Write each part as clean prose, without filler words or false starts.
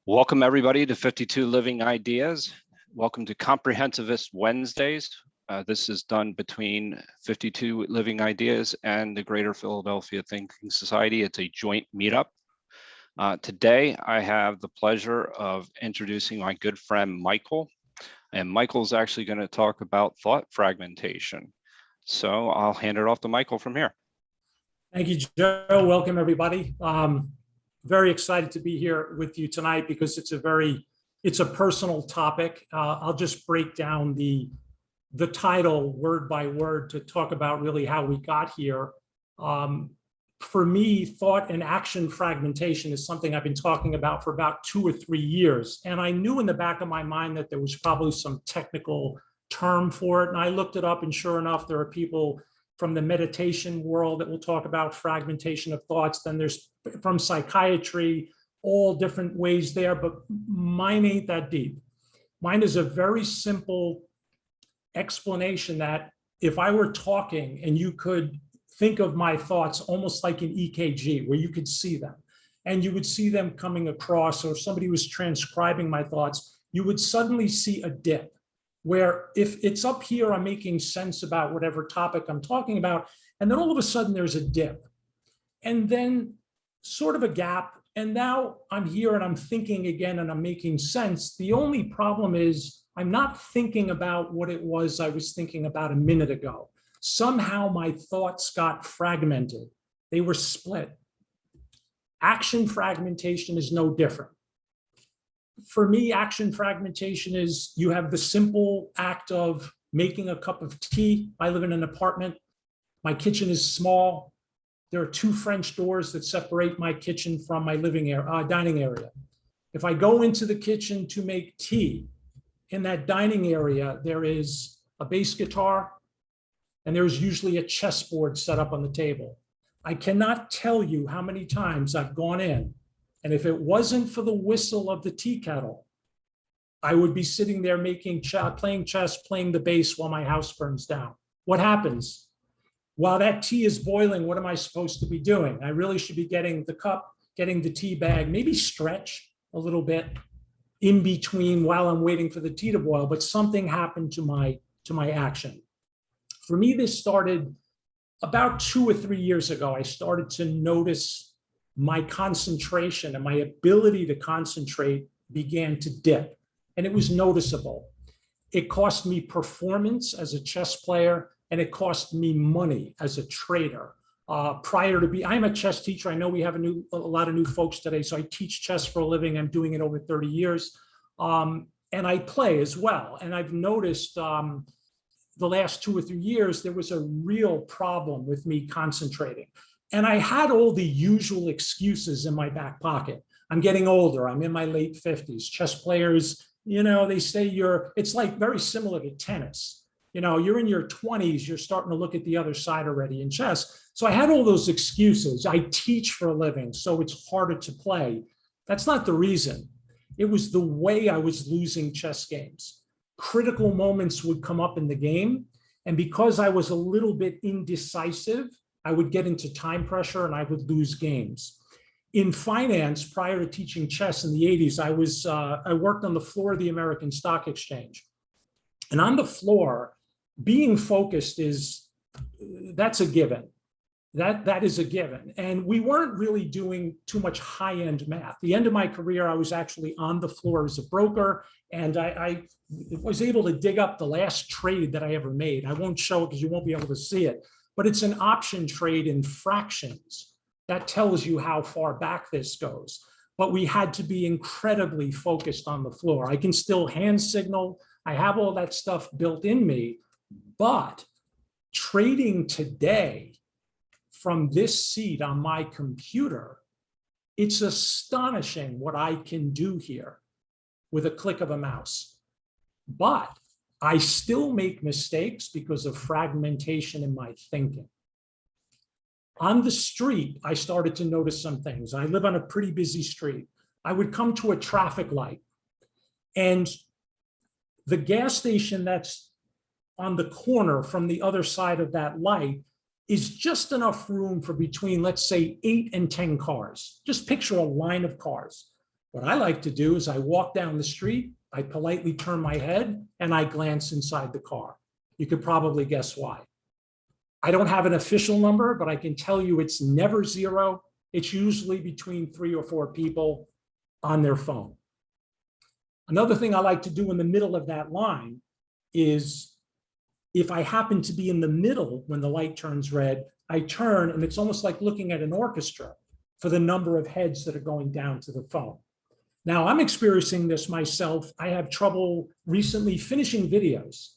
Welcome everybody to 52 Living Ideas. Welcome to Comprehensivist Wednesdays. This is done between 52 Living Ideas and the Greater Philadelphia Thinking Society. It's a joint meetup. Today, I have the pleasure of introducing my good friend, Michael. And Michael's actually going to talk about thought fragmentation. So I'll hand it off to Michael from here. Thank you, Joe. Welcome, everybody. Very excited to be here with you tonight because it's a personal topic. I'll just break down the title word by word to talk about really how we got here. For me, thought and action fragmentation is something I've been talking about for about 2 or 3 years. And I knew in the back of my mind that there was probably some technical term for it. And I looked it up, and sure enough, there are people from the meditation world that will talk about fragmentation of thoughts. Then there's from psychiatry, all different ways there, but mine ain't that deep. Mine is a very simple explanation that if I were talking and you could think of my thoughts almost like an EKG where you could see them and you would see them coming across, or if somebody was transcribing my thoughts, you would suddenly see a dip where if it's up here, I'm making sense about whatever topic I'm talking about, and then all of a sudden there's a dip and then sort of a gap. And now I'm here and I'm thinking again and I'm making sense. The only problem is I'm not thinking about what it was I was thinking about a minute ago. Somehow my thoughts got fragmented. They were split. Action fragmentation is no different. For me, action fragmentation is you have the simple act of making a cup of tea. I live in an apartment. My kitchen is small. There are 2 French doors that separate my kitchen from my dining area. If I go into the kitchen to make tea, in that dining area, there is a bass guitar, and there's usually a chessboard set up on the table. I cannot tell you how many times I've gone in, and if it wasn't for the whistle of the tea kettle, I would be sitting there playing chess, playing the bass while my house burns down. What happens? While that tea is boiling, what am I supposed to be doing? I really should be getting the cup, getting the tea bag, maybe stretch a little bit in between while I'm waiting for the tea to boil, but something happened to my action. For me, this started about 2 or 3 years ago. I started to notice my concentration and my ability to concentrate began to dip, and it was noticeable. It cost me performance as a chess player, and it cost me money as a trader. I'm a chess teacher. I know we have a lot of new folks today, so I teach chess for a living. I'm doing it over 30 years, and I play as well. And I've noticed the last 2 or 3 years, there was a real problem with me concentrating. And I had all the usual excuses in my back pocket. I'm getting older. I'm in my late 50s. Chess players, they say it's like very similar to tennis. You're in your 20s, you're starting to look at the other side already in chess. So I had all those excuses. I teach for a living, so it's harder to play. That's not the reason. It was the way I was losing chess games. Critical moments would come up in the game, and because I was a little bit indecisive, I would get into time pressure and I would lose games. In finance, prior to teaching chess in the 80s, I worked on the floor of the American Stock Exchange. And on the floor, being focused that's a given. That is a given. And we weren't really doing too much high-end math. The end of my career, I was actually on the floor as a broker, and I was able to dig up the last trade that I ever made. I won't show it because you won't be able to see it, but it's an option trade in fractions. That tells you how far back this goes. But we had to be incredibly focused on the floor. I can still hand signal. I have all that stuff built in me, but trading today from this seat on my computer, it's astonishing what I can do here with a click of a mouse. But I still make mistakes because of fragmentation in my thinking. On the street, I started to notice some things. I live on a pretty busy street. I would come to a traffic light, and the gas station that's on the corner from the other side of that light is just enough room for between, let's say, 8 and 10 cars. Just picture a line of cars. What I like to do is I walk down the street, I politely turn my head, and I glance inside the car. You could probably guess why. I don't have an official number, but I can tell you it's never zero. It's usually between 3 or 4 people on their phone. Another thing I like to do in the middle of that line is if I happen to be in the middle when the light turns red, I turn, and it's almost like looking at an orchestra for the number of heads that are going down to the phone. Now, I'm experiencing this myself. I have trouble recently finishing videos.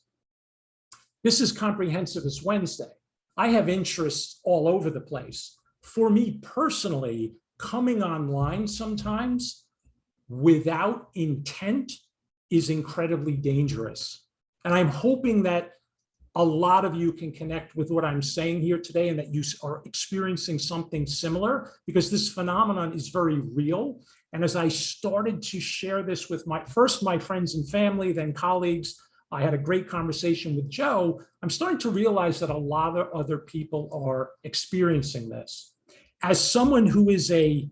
This is Comprehensive as Wednesday. I have interests all over the place. For me personally, coming online sometimes without intent is incredibly dangerous. And I'm hoping that a lot of you can connect with what I'm saying here today and that you are experiencing something similar, because this phenomenon is very real. And as I started to share this with my friends and family, then colleagues, I had a great conversation with Joe. I'm starting to realize that a lot of other people are experiencing this. As someone who is a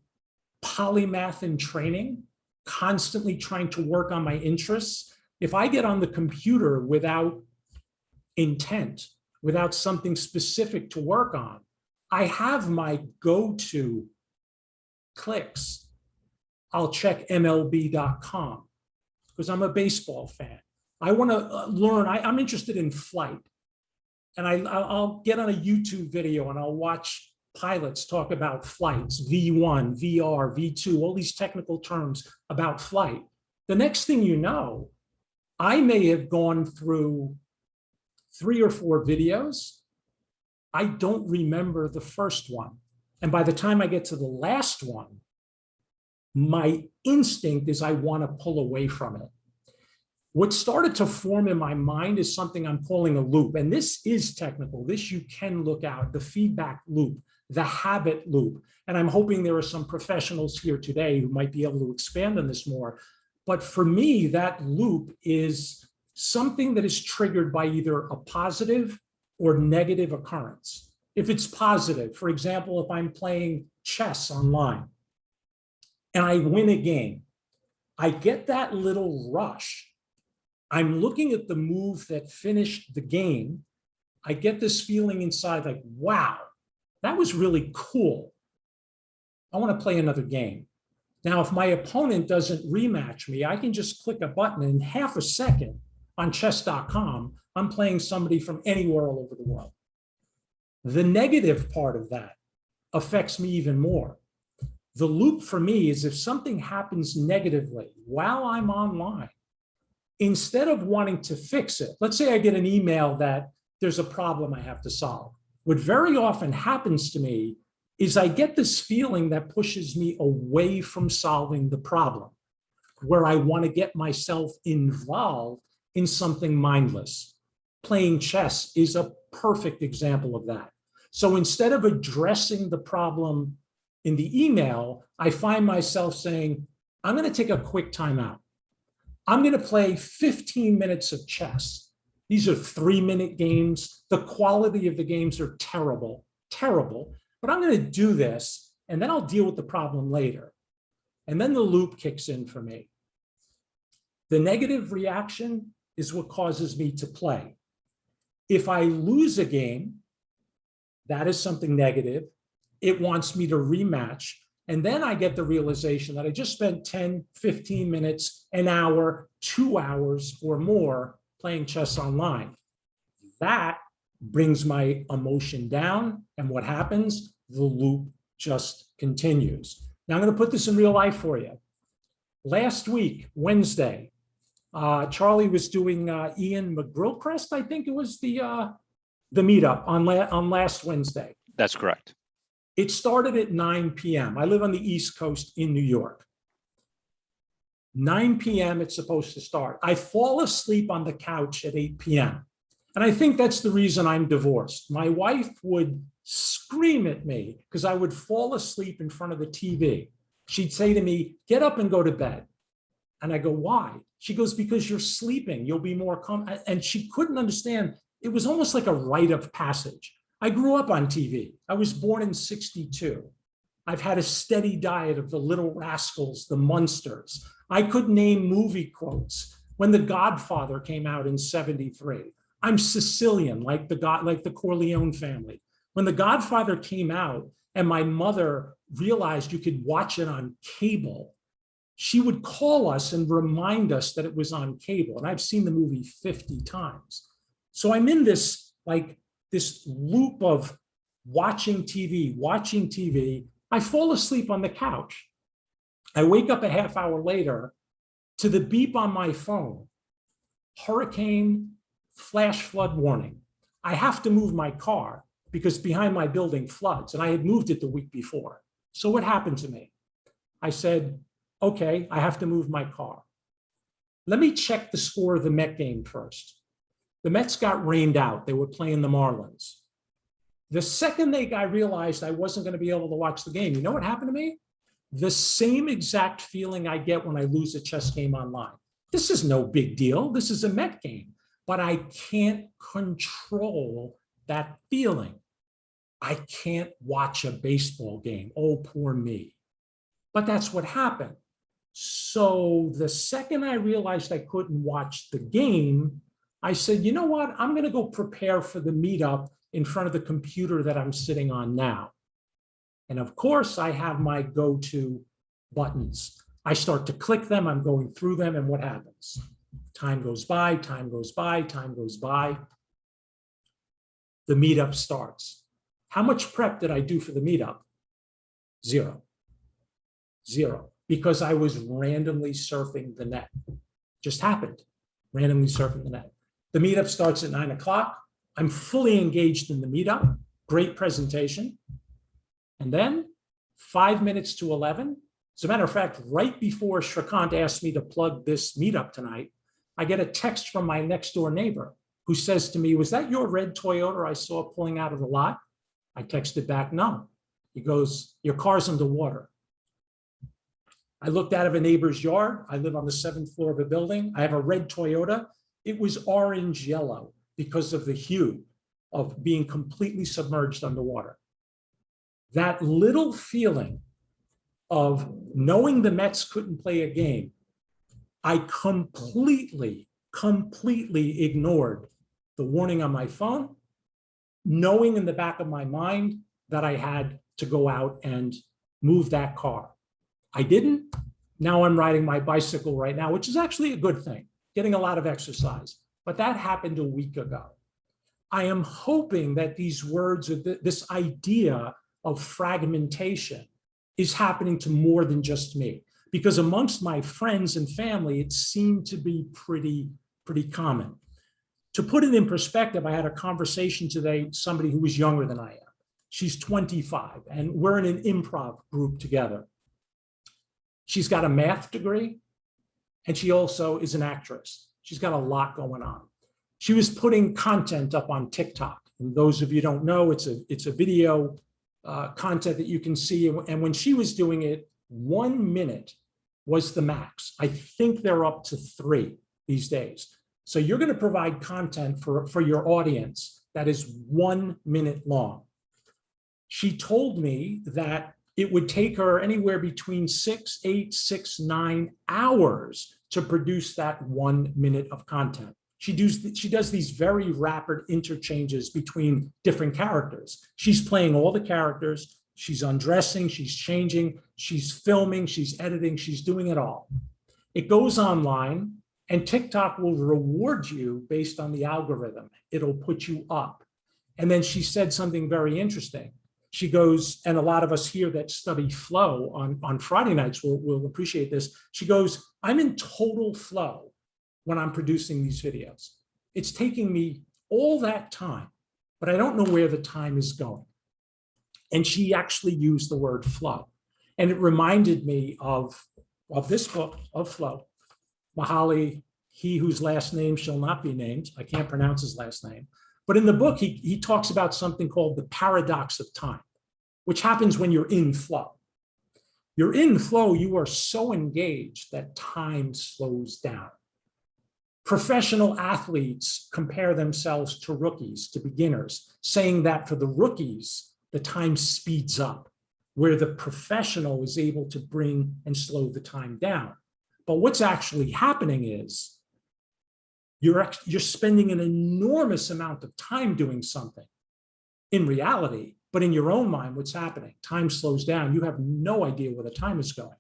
polymath in training, constantly trying to work on my interests, if I get on the computer without intent, without something specific to work on, I have my go-to clicks. I'll check MLB.com because I'm a baseball fan. I want to learn. I'm interested in flight. And I'll get on a YouTube video and I'll watch pilots talk about flights, V1, VR, V2, all these technical terms about flight. The next thing you know, I may have gone through 3 or 4 videos. I don't remember the first one. And by the time I get to the last one, my instinct is I want to pull away from it. What started to form in my mind is something I'm calling a loop. And this is technical. This you can look out, the feedback loop, the habit loop. And I'm hoping there are some professionals here today who might be able to expand on this more. But for me, that loop is something that is triggered by either a positive or negative occurrence. If it's positive, for example, if I'm playing chess online and I win a game, I get that little rush. I'm looking at the move that finished the game. I get this feeling inside like, wow, that was really cool. I want to play another game. Now, if my opponent doesn't rematch me, I can just click a button in half a second on chess.com. I'm playing somebody from anywhere all over the world. The negative part of that affects me even more. The loop for me is if something happens negatively while I'm online, instead of wanting to fix it, let's say I get an email that there's a problem I have to solve. What very often happens to me is I get this feeling that pushes me away from solving the problem, where I want to get myself involved in something mindless. Playing chess is a perfect example of that. So instead of addressing the problem in the email, I find myself saying, I'm going to take a quick time out. I'm going to play 15 minutes of chess. These are 3-minute games. The quality of the games are terrible, terrible. But I'm going to do this, and then I'll deal with the problem later. And then the loop kicks in for me. The negative reaction is what causes me to play. If I lose a game, that is something negative. It wants me to rematch. And then I get the realization that I just spent 10, 15 minutes, an hour, 2 hours or more playing chess online. That brings my emotion down. And what happens? The loop just continues. Now I'm going to put this in real life for you. Last week, Wednesday, Charlie was doing Ian McGilchrist, I think it was the meetup on last Wednesday. That's correct. It started at 9 p.m. I live on the East Coast in New York. 9 p.m. it's supposed to start. I fall asleep on the couch at 8 p.m. And I think that's the reason I'm divorced. My wife would scream at me because I would fall asleep in front of the TV. She'd say to me, get up and go to bed. And I go, why? She goes, because you're sleeping. You'll be more calm. And she couldn't understand. It was almost like a rite of passage. I grew up on TV. I was born in '62. I've had a steady diet of the Little Rascals, the Munsters. I could name movie quotes. When The Godfather came out in '73, I'm Sicilian, like the Corleone family. When The Godfather came out and my mother realized you could watch it on cable, she would call us and remind us that it was on cable. And I've seen the movie 50 times. So I'm in this loop of watching TV. I fall asleep on the couch. I wake up a half hour later to the beep on my phone. Hurricane, flash flood warning. I have to move my car because behind my building floods, and I had moved it the week before. So what happened to me? I said, okay, I have to move my car. Let me check the score of the Met game first. The Mets got rained out. They were playing the Marlins. The second I realized I wasn't going to be able to watch the game, you know what happened to me? The same exact feeling I get when I lose a chess game online. This is no big deal. This is a Met game, but I can't control that feeling. I can't watch a baseball game. Oh, poor me. But that's what happened. So the second I realized I couldn't watch the game, I said, you know what? I'm going to go prepare for the meetup in front of the computer that I'm sitting on now. And of course, I have my go-to buttons. I start to click them. I'm going through them. And what happens? Time goes by, time goes by, time goes by. The meetup starts. How much prep did I do for the meetup? Zero. Because I was randomly surfing the net. Just happened. Randomly surfing the net. The meetup starts at 9 o'clock. I'm fully engaged in the meetup. Great presentation. And then 5 minutes to 11. As a matter of fact, right before Shrikant asked me to plug this meetup tonight, I get a text from my next door neighbor who says to me, was that your red Toyota I saw pulling out of the lot? I texted back, no. He goes, your car's underwater. I looked out of a neighbor's yard. I live on the 7th floor of a building. I have a red Toyota. It was orange yellow because of the hue of being completely submerged underwater. That little feeling of knowing the Mets couldn't play a game, I completely ignored the warning on my phone, knowing in the back of my mind that I had to go out and move that car. I didn't. Now I'm riding my bicycle right now, which is actually a good thing, getting a lot of exercise. But that happened a week ago. I am hoping that these words, this idea of fragmentation is happening to more than just me, because amongst my friends and family, it seemed to be pretty common. To put it in perspective, I had a conversation today with somebody who was younger than I am. She's 25, and we're in an improv group together. She's got a math degree, and she also is an actress. She's got a lot going on. She was putting content up on TikTok. And those of you who don't know, it's a video content that you can see. And when she was doing it, 1 minute was the max. I think they're up to 3 these days. So you're going to provide content for your audience that is 1 minute long. She told me that it would take her anywhere between 6, 8, 6, 9 hours to produce that 1 minute of content. She does these very rapid interchanges between different characters. She's playing all the characters. She's undressing, she's changing, she's filming, she's editing, she's doing it all. It goes online, and TikTok will reward you based on the algorithm. It'll put you up. And then she said something very interesting. She goes, and a lot of us here that study flow on Friday nights will appreciate this. She goes, I'm in total flow when I'm producing these videos. It's taking me all that time, but I don't know where the time is going. And she actually used the word flow. And it reminded me of this book, of Flow. Mahali, he whose last name shall not be named. I can't pronounce his last name. But in the book, he talks about something called the paradox of time, which happens when you're in flow. You're in flow, you are so engaged that time slows down. Professional athletes compare themselves to rookies, to beginners, saying that for the rookies, the time speeds up. where the professional is able to bring and slow the time down. But what's actually happening is you're spending an enormous amount of time doing something in reality, but in your own mind, what's happening? Time slows down. You have no idea where the time is going.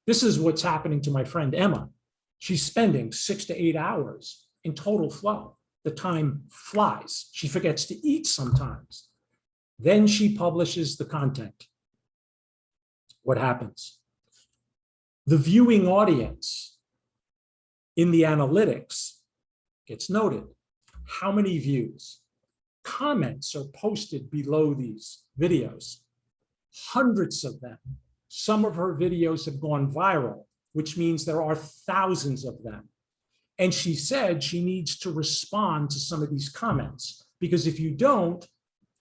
This is what's happening to my friend Emma. She's spending 6 to 8 hours in total flow. The time flies. She forgets to eat sometimes. Then she publishes the content. What happens? The viewing audience in the analytics gets noted. How many views? Comments are posted below these videos. Hundreds of them. Some of her videos have gone viral, which means there are thousands of them. And she said she needs to respond to some of these comments, because if you don't,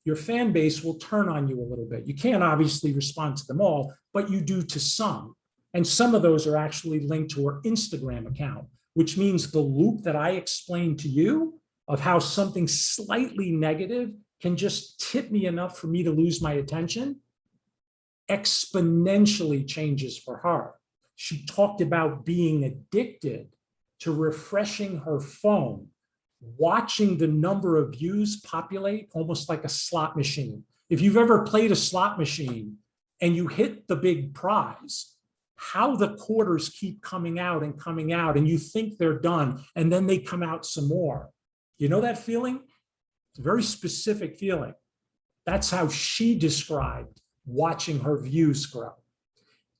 your fan base will turn on you a little bit. You can't obviously respond to them all, but you do to some. And some of those are actually linked to her Instagram account, which means the loop that I explained to you of how something slightly negative can just tip me enough for me to lose my attention exponentially changes for her. She talked about being addicted to refreshing her phone, watching the number of views populate almost like a slot machine. If you've ever played a slot machine and you hit the big prize, how the quarters keep coming out, and you think they're done, and then they come out some more. You know that feeling? It's a very specific feeling. That's how she described watching her views grow.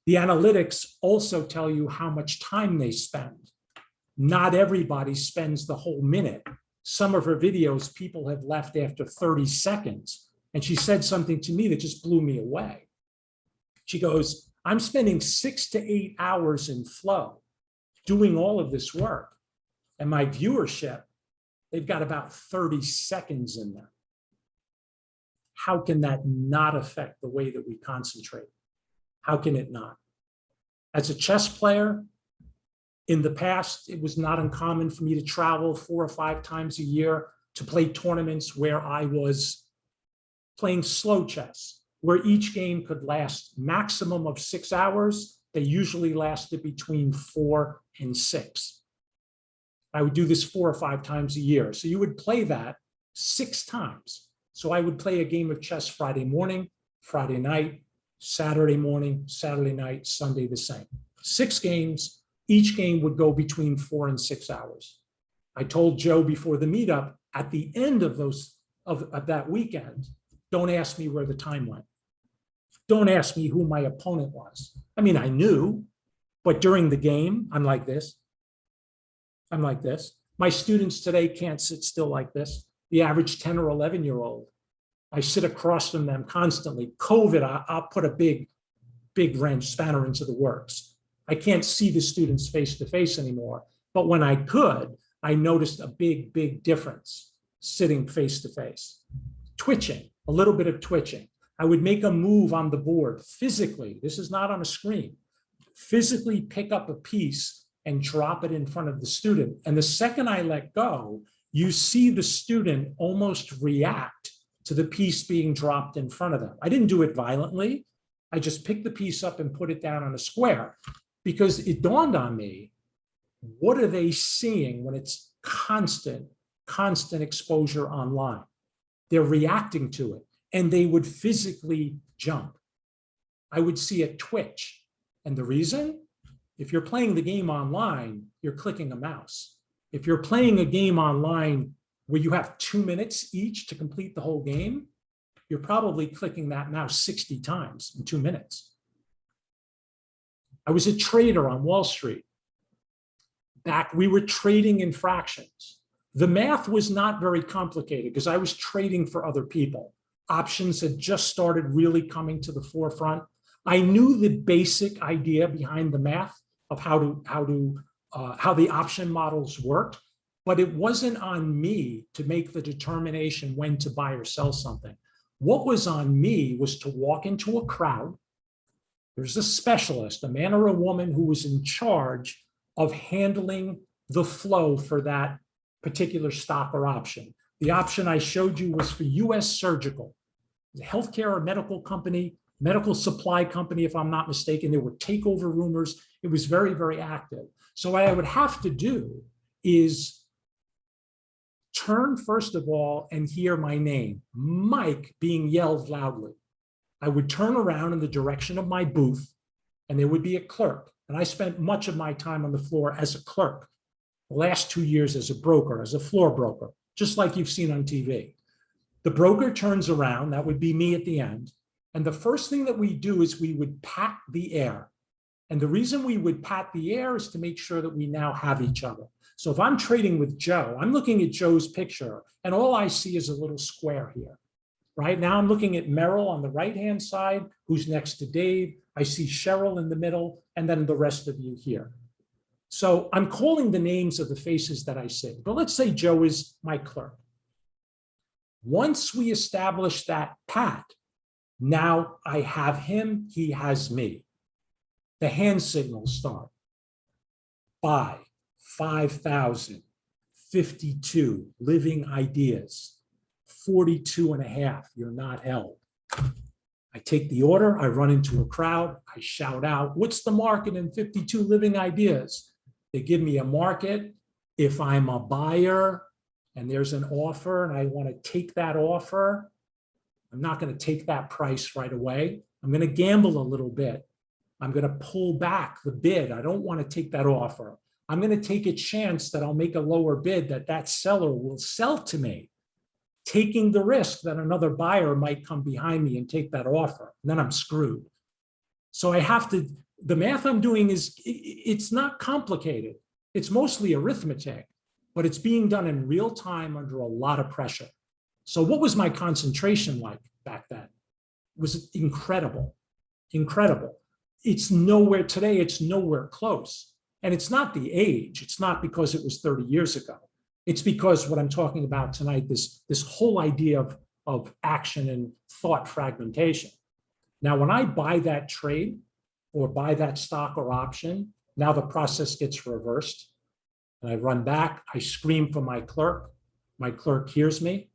The analytics also tell you how much time they spend. Not everybody spends the whole minute. Some of her videos, people have left after 30 seconds. And she said something to me that just blew me away. She goes, I'm spending 6 to 8 hours in flow doing all of this work. And my viewership, they've got about 30 seconds in there. How can that not affect the way that we concentrate? How can it not? As a chess player, in the past, it was not uncommon for me to travel 4 or 5 times a year to play tournaments where I was playing slow chess, where each game could last maximum of 6 hours. They usually lasted between 4 and 6. I would do this 4 or 5 times a year. So you would play that 6 times. So I would play a game of chess Friday morning, Friday night, Saturday morning, Saturday night, Sunday the same. 6 games. Each game would go between 4 and 6 hours. I told Joe before the meetup, at the end of that weekend, don't ask me where the time went. Don't ask me who my opponent was. I mean, I knew, but during the game, I'm like this. I'm like this. My students today can't sit still like this. The average 10 or 11-year-old, I sit across from them constantly. COVID, I'll put a big wrench spanner into the works. I can't see the students face to face anymore. But when I could, I noticed a big difference sitting face to face. Twitching, a little bit of twitching. I would make a move on the board physically. This is not on a screen. Physically pick up a piece and drop it in front of the student. And the second I let go, you see the student almost react to the piece being dropped in front of them. I didn't do it violently. I just picked the piece up and put it down on a square, because it dawned on me, what are they seeing when it's constant exposure online? They're reacting to it, and they would physically jump. I would see a twitch. And the reason? If you're playing the game online, you're clicking a mouse. If you're playing a game online where you have 2 minutes each to complete the whole game, you're probably clicking that mouse 60 times in 2 minutes. I was a trader on Wall Street. We were trading in fractions. The math was not very complicated because I was trading for other people. Options had just started really coming to the forefront. I knew the basic idea behind the math of how the option models worked, but it wasn't on me to make the determination when to buy or sell something. What was on me was to walk into a crowd. There's a specialist, a man or a woman, who was in charge of handling the flow for that particular stock or option. The option I showed you was for US Surgical, the healthcare or medical company medical supply company, if I'm not mistaken. There were takeover rumors. It was very, very active. So what I would have to do is turn, first of all, and hear my name, Mike, being yelled loudly. I would turn around in the direction of my booth, and there would be a clerk. And I spent much of my time on the floor as a clerk. The last 2 years as a broker, as a floor broker, just like you've seen on TV. The broker turns around, that would be me at the end. And the first thing that we do is we would pat the air. And the reason we would pat the air is to make sure that we now have each other. So if I'm trading with Joe, I'm looking at Joe's picture, and all I see is a little square here. Right now I'm looking at Merrill on the right-hand side, who's next to Dave. I see Cheryl in the middle, and then the rest of you here. So I'm calling the names of the faces that I see. But let's say Joe is my clerk. Once we establish that pat, now I have him, he has me. The hand signals start. Buy, 5,000, 52, living ideas, 42 and a half, you're not held. I take the order, I run into a crowd, I shout out, what's the market in 52 living ideas? They give me a market. If I'm a buyer and there's an offer and I want to take that offer, I'm not going to take that price right away. I'm going to gamble a little bit. I'm going to pull back the bid. I don't want to take that offer. I'm going to take a chance that I'll make a lower bid that that seller will sell to me, taking the risk that another buyer might come behind me and take that offer. And then I'm screwed. So I have to, the math I'm doing is, it's not complicated. It's mostly arithmetic, but it's being done in real time under a lot of pressure. So what was my concentration like back then? It was incredible, incredible. It's nowhere today, it's nowhere close. And it's not the age, it's not because it was 30 years ago. It's because what I'm talking about tonight, this whole idea of action and thought fragmentation. Now, when I buy that trade or buy that stock or option, now the process gets reversed. And I run back, I scream for my clerk hears me,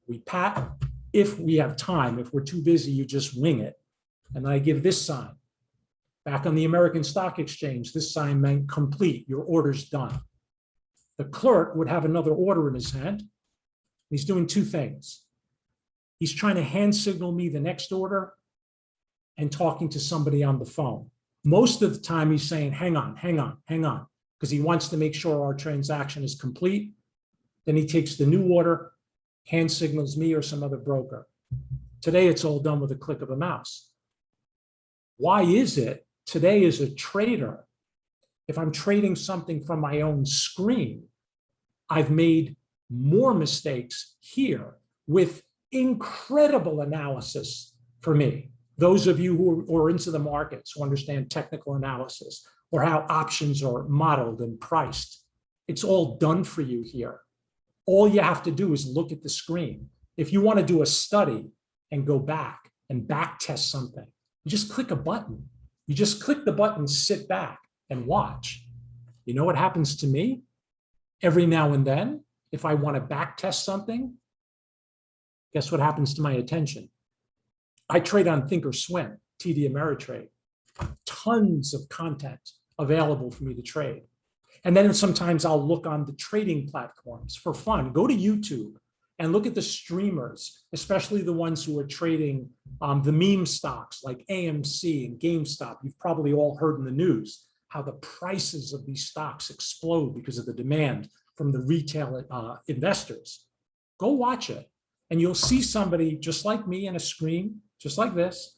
we pat. If we have time, if we're too busy, you just wing it. And I give this sign. Back on the American Stock Exchange, this sign meant complete, your order's done. The clerk would have another order in his hand. He's doing two things. He's trying to hand signal me the next order and talking to somebody on the phone. Most of the time he's saying, hang on, because he wants to make sure our transaction is complete. Then he takes the new order, hand signals me or some other broker. Today, it's all done with a click of a mouse. Why is it today as a trader, if I'm trading something from my own screen, I've made more mistakes here with incredible analysis for me. Those of you who are into the markets, who understand technical analysis or how options are modeled and priced, it's all done for you here. All you have to do is look at the screen. If you want to do a study and go back and back test something, you just click a button. You just click the button, sit back and watch. You know what happens to me? Every now and then, if I want to back test something, guess what happens to my attention? I trade on Thinkorswim, TD Ameritrade. Tons of content available for me to trade. And then sometimes I'll look on the trading platforms for fun. Go to YouTube and look at the streamers, especially the ones who are trading the meme stocks like AMC and GameStop. You've probably all heard in the news how the prices of these stocks explode because of the demand from the retail investors. Go watch it, and you'll see somebody just like me in a screen, just like this.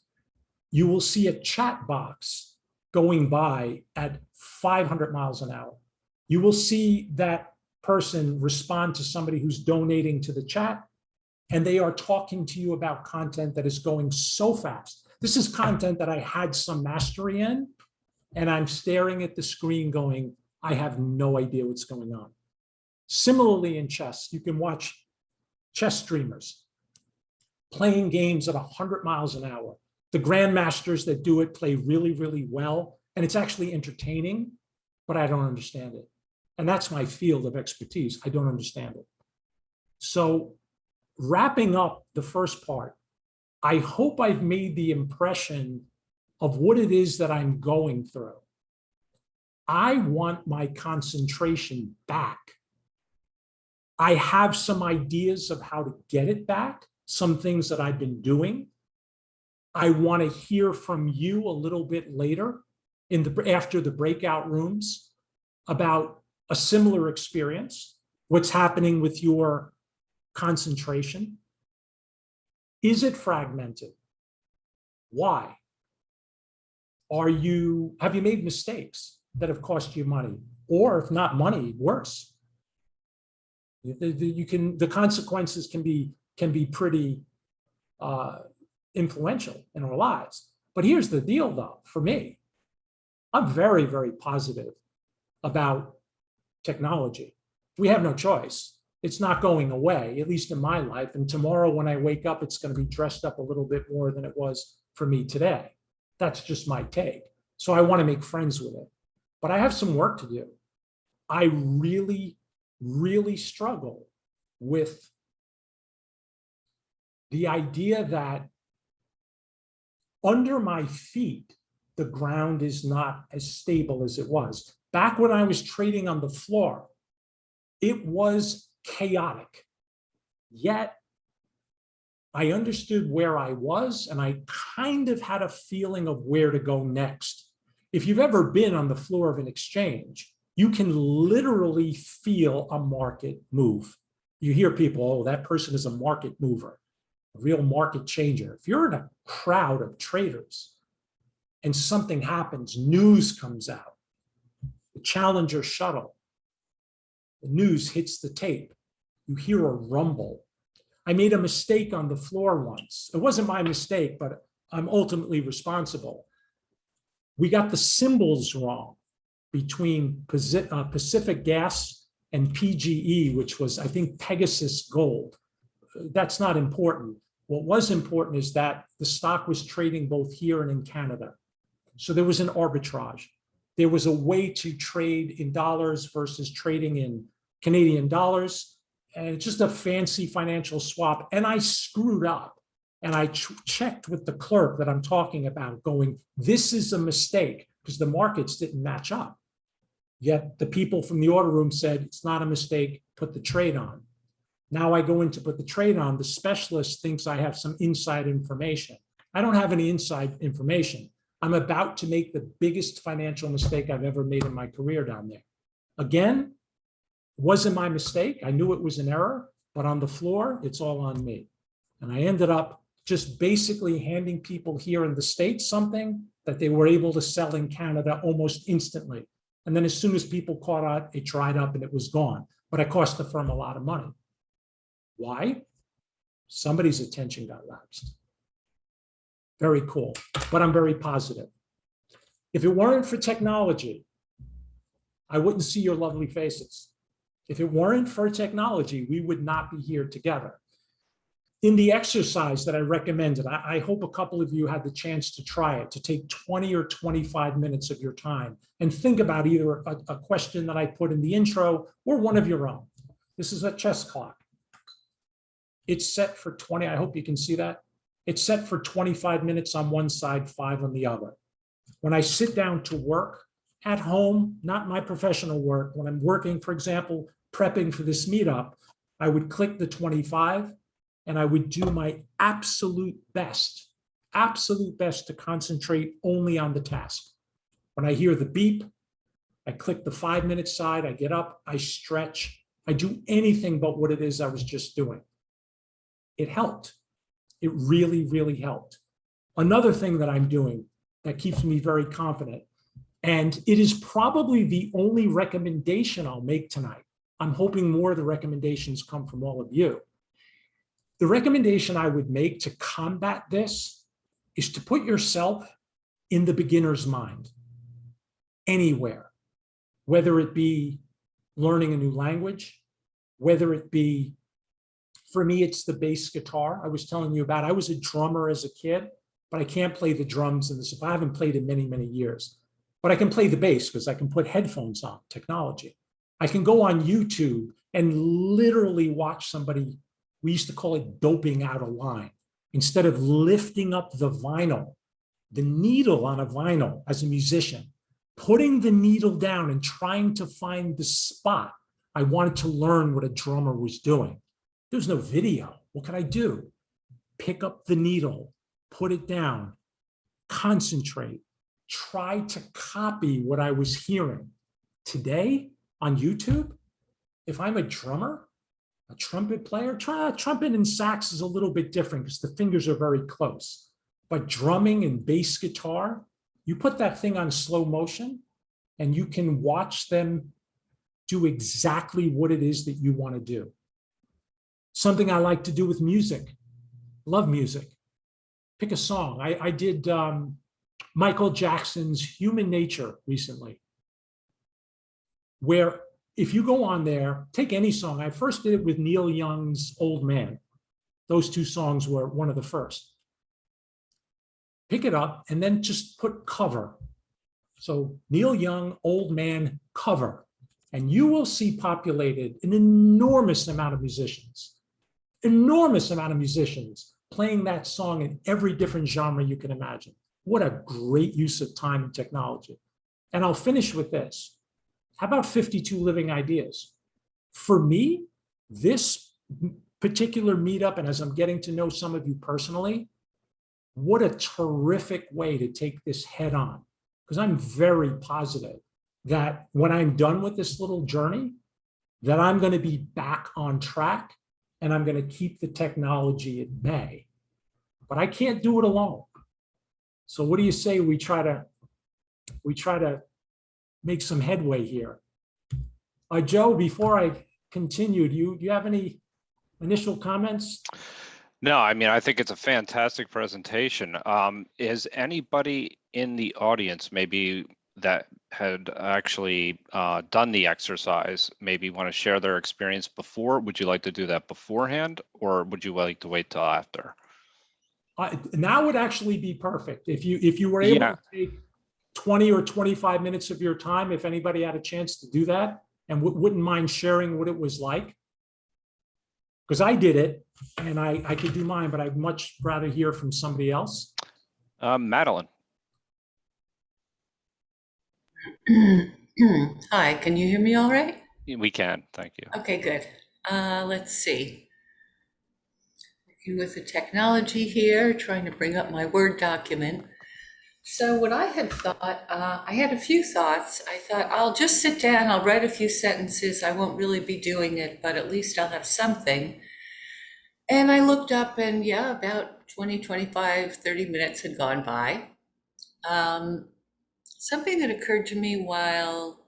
You will see a chat box going by at 500 miles an hour. You will see that person respond to somebody who's donating to the chat, and they are talking to you about content that is going so fast. This is content that I had some mastery in, and I'm staring at the screen going, I have no idea what's going on. Similarly in chess, you can watch chess streamers playing games at 100 miles an hour. The grandmasters that do it play really, really well, and it's actually entertaining, but I don't understand it. And that's my field of expertise. I don't understand it. So wrapping up the first part, I hope I've made the impression of what it is that I'm going through. I want my concentration back. I have some ideas of how to get it back, some things that I've been doing. I want to hear from you a little bit later after the breakout rooms about a similar experience, what's happening with your concentration. Is it fragmented? Why? Have you made mistakes that have cost you money? Or if not money, worse. The consequences can be pretty influential in our lives. But here's the deal though, for me, I'm very, very positive about technology. We have no choice. It's not going away, at least in my life. And tomorrow when I wake up, it's going to be dressed up a little bit more than it was for me today. That's just my take. So I want to make friends with it. But I have some work to do. I really, really struggle with the idea that under my feet, the ground is not as stable as it was. Back when I was trading on the floor, it was chaotic. Yet I understood where I was and I kind of had a feeling of where to go next. If you've ever been on the floor of an exchange, you can literally feel a market move. You hear people, oh, that person is a market mover, a real market changer. If you're in a crowd of traders and something happens, news comes out, the Challenger shuttle, the news hits the tape, you hear a rumble. I made a mistake on the floor once. It wasn't my mistake, but I'm ultimately responsible. We got the symbols wrong between Pacific Gas and PGE, which was, I think, Pegasus Gold. That's not important. What was important is that the stock was trading both here and in Canada. So there was an arbitrage. There was a way to trade in dollars versus trading in Canadian dollars. And it's just a fancy financial swap. And I screwed up. And I checked with the clerk that I'm talking about going, this is a mistake because the markets didn't match up. Yet the people from the order room said, it's not a mistake, put the trade on. Now I go in to put the trade on, the specialist thinks I have some inside information. I don't have any inside information. I'm about to make the biggest financial mistake I've ever made in my career down there. Again, it wasn't my mistake. I knew it was an error, but on the floor, it's all on me. And I ended up just basically handing people here in the States something that they were able to sell in Canada almost instantly. And then as soon as people caught on, it dried up and it was gone. But it cost the firm a lot of money. Why? Somebody's attention got lapsed. Very cool, but I'm very positive. If it weren't for technology, I wouldn't see your lovely faces. If it weren't for technology, we would not be here together. In the exercise that I recommended, I hope a couple of you had the chance to try it, to take 20 or 25 minutes of your time and think about either a question that I put in the intro or one of your own. This is a chess clock. It's set for 20, I hope you can see that. It's set for 25 minutes on one side, 5 on the other. When I sit down to work at home, not my professional work, when I'm working, for example, prepping for this meetup, I would click the 25 and I would do my absolute best to concentrate only on the task. When I hear the beep, I click the 5-minute side, I get up, I stretch, I do anything but what it is I was just doing. It helped. It really, really helped. Another thing that I'm doing that keeps me very confident, and it is probably the only recommendation I'll make tonight. I'm hoping more of the recommendations come from all of you. The recommendation I would make to combat this is to put yourself in the beginner's mind, anywhere, whether it be learning a new language, whether it be, for me, it's the bass guitar I was telling you about. I was a drummer as a kid, but I can't play the drums and I haven't played in many, many years. But I can play the bass because I can put headphones on, technology. I can go on YouTube and literally watch somebody, we used to call it doping out a line. instead of lifting up the vinyl, the needle on a vinyl as a musician, putting the needle down and trying to find the spot, I wanted to learn what a drummer was doing. There's no video. What could I do? Pick up the needle, put it down, concentrate, try to copy what I was hearing. Today on YouTube, if I'm a drummer, a trumpet player, trumpet and sax is a little bit different because the fingers are very close. But drumming and bass guitar, you put that thing on slow motion and you can watch them do exactly what it is that you want to do. Something I like to do with music, love music. Pick a song. I did Michael Jackson's Human Nature recently, where if you go on there, take any song. I first did it with Neil Young's Old Man. Those two songs were one of the first. Pick it up and then just put cover. So Neil Young, Old Man, cover. And you will see populated an enormous amount of musicians playing that song in every different genre you can imagine. What a great use of time and technology. And I'll finish with this. How about 52 living ideas? For me, this particular meetup, and as I'm getting to know some of you personally, what a terrific way to take this head on. Because I'm very positive that when I'm done with this little journey, that I'm going to be back on track and I'm going to keep the technology at bay. But I can't do it alone. So what do you say we try to make some headway here? Joe, before I continue, do you have any initial comments? No, I mean, I think it's a fantastic presentation. Is anybody in the audience maybe that had actually done the exercise, maybe want to share their experience before? Would you like to do that beforehand, or would you like to wait till after? Now would actually be perfect. If you were able to take 20 or 25 minutes of your time, if anybody had a chance to do that and wouldn't mind sharing what it was like. Because I did it and I could do mine, but I'd much rather hear from somebody else. Madeline. Hi, can you hear me all right? We can, thank you. Okay, good. Let's see. Working with the technology here, trying to bring up my Word document. So what I had thought, I had a few thoughts. I thought I'll just sit down, I'll write a few sentences. I won't really be doing it, but at least I'll have something. And I looked up and yeah, about 20, 25, 30 minutes had gone by. Something that occurred to me while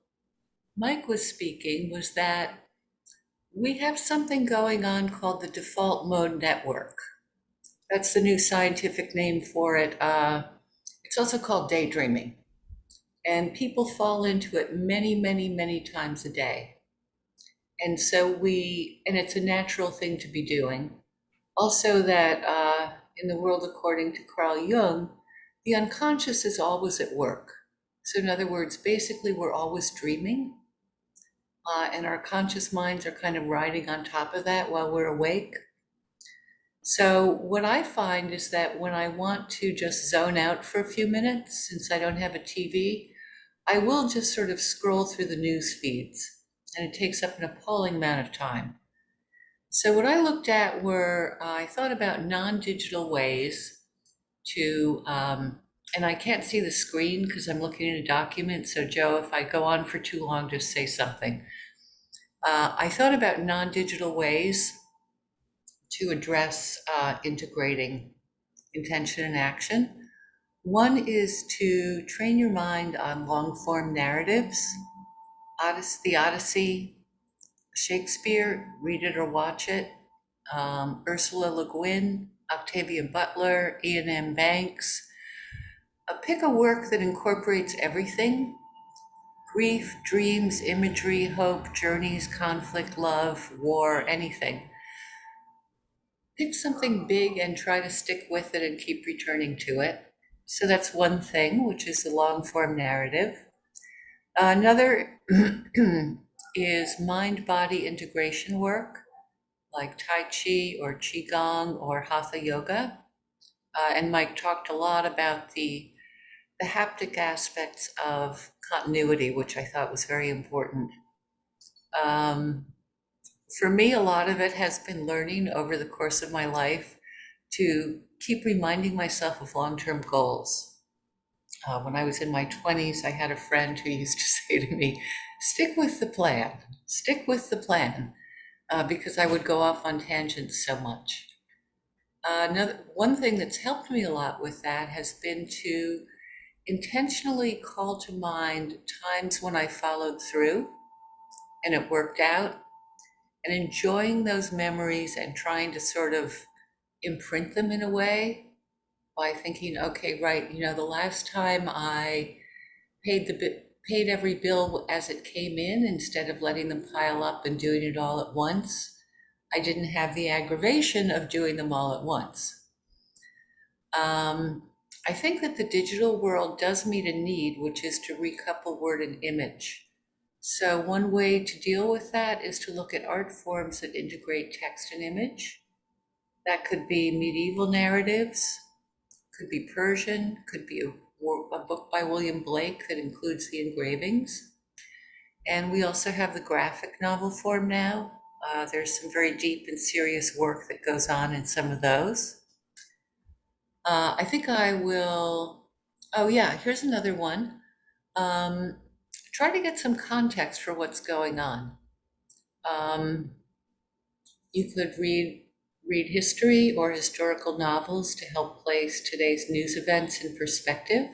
Mike was speaking was that we have something going on called the default mode network. That's the new scientific name for it. It's also called daydreaming. And people fall into it many, many, many times a day. And so and it's a natural thing to be doing. Also that in the world according to Carl Jung, the unconscious is always at work. So in other words, basically we're always dreaming. And our conscious minds are kind of riding on top of that while we're awake. So what I find is that when I want to just zone out for a few minutes, since I don't have a TV, I will just sort of scroll through the news feeds, and it takes up an appalling amount of time. So what I looked at were, I thought about non-digital ways to, and I can't see the screen because I'm looking at a document. So Joe, if I go on for too long, just say something. I thought about non-digital ways to address integrating intention and action. One is to train your mind on long-form narratives, the Odyssey, Shakespeare, read it or watch it, Ursula Le Guin, Octavia Butler, Iain M. Banks. Pick a work that incorporates everything: grief, dreams, imagery, hope, journeys, conflict, love, war, anything. Pick something big and try to stick with it and keep returning to it. So that's one thing, which is the long form narrative. Another is mind-body integration work, like Tai Chi or Qigong or Hatha Yoga. And Mike talked a lot about the haptic aspects of continuity, which I thought was very important. For me, a lot of it has been learning over the course of my life to keep reminding myself of long-term goals. When I was in my 20s, I had a friend who used to say to me, stick with the plan, because I would go off on tangents so much. One thing that's helped me a lot with that has been to intentionally call to mind times when I followed through and it worked out, and enjoying those memories and trying to sort of imprint them in a way by thinking, okay, right, the last time I paid every bill as it came in instead of letting them pile up and doing it all at once, I didn't have the aggravation of doing them all at once. I think that the digital world does meet a need, which is to recouple word and image. So one way to deal with that is to look at art forms that integrate text and image. That could be medieval narratives, could be Persian, could be a book by William Blake that includes the engravings. And we also have the graphic novel form now. There's some very deep and serious work that goes on in some of those. I think I will, oh yeah, here's another one. Try to get some context for what's going on. You could read history or historical novels to help place today's news events in perspective,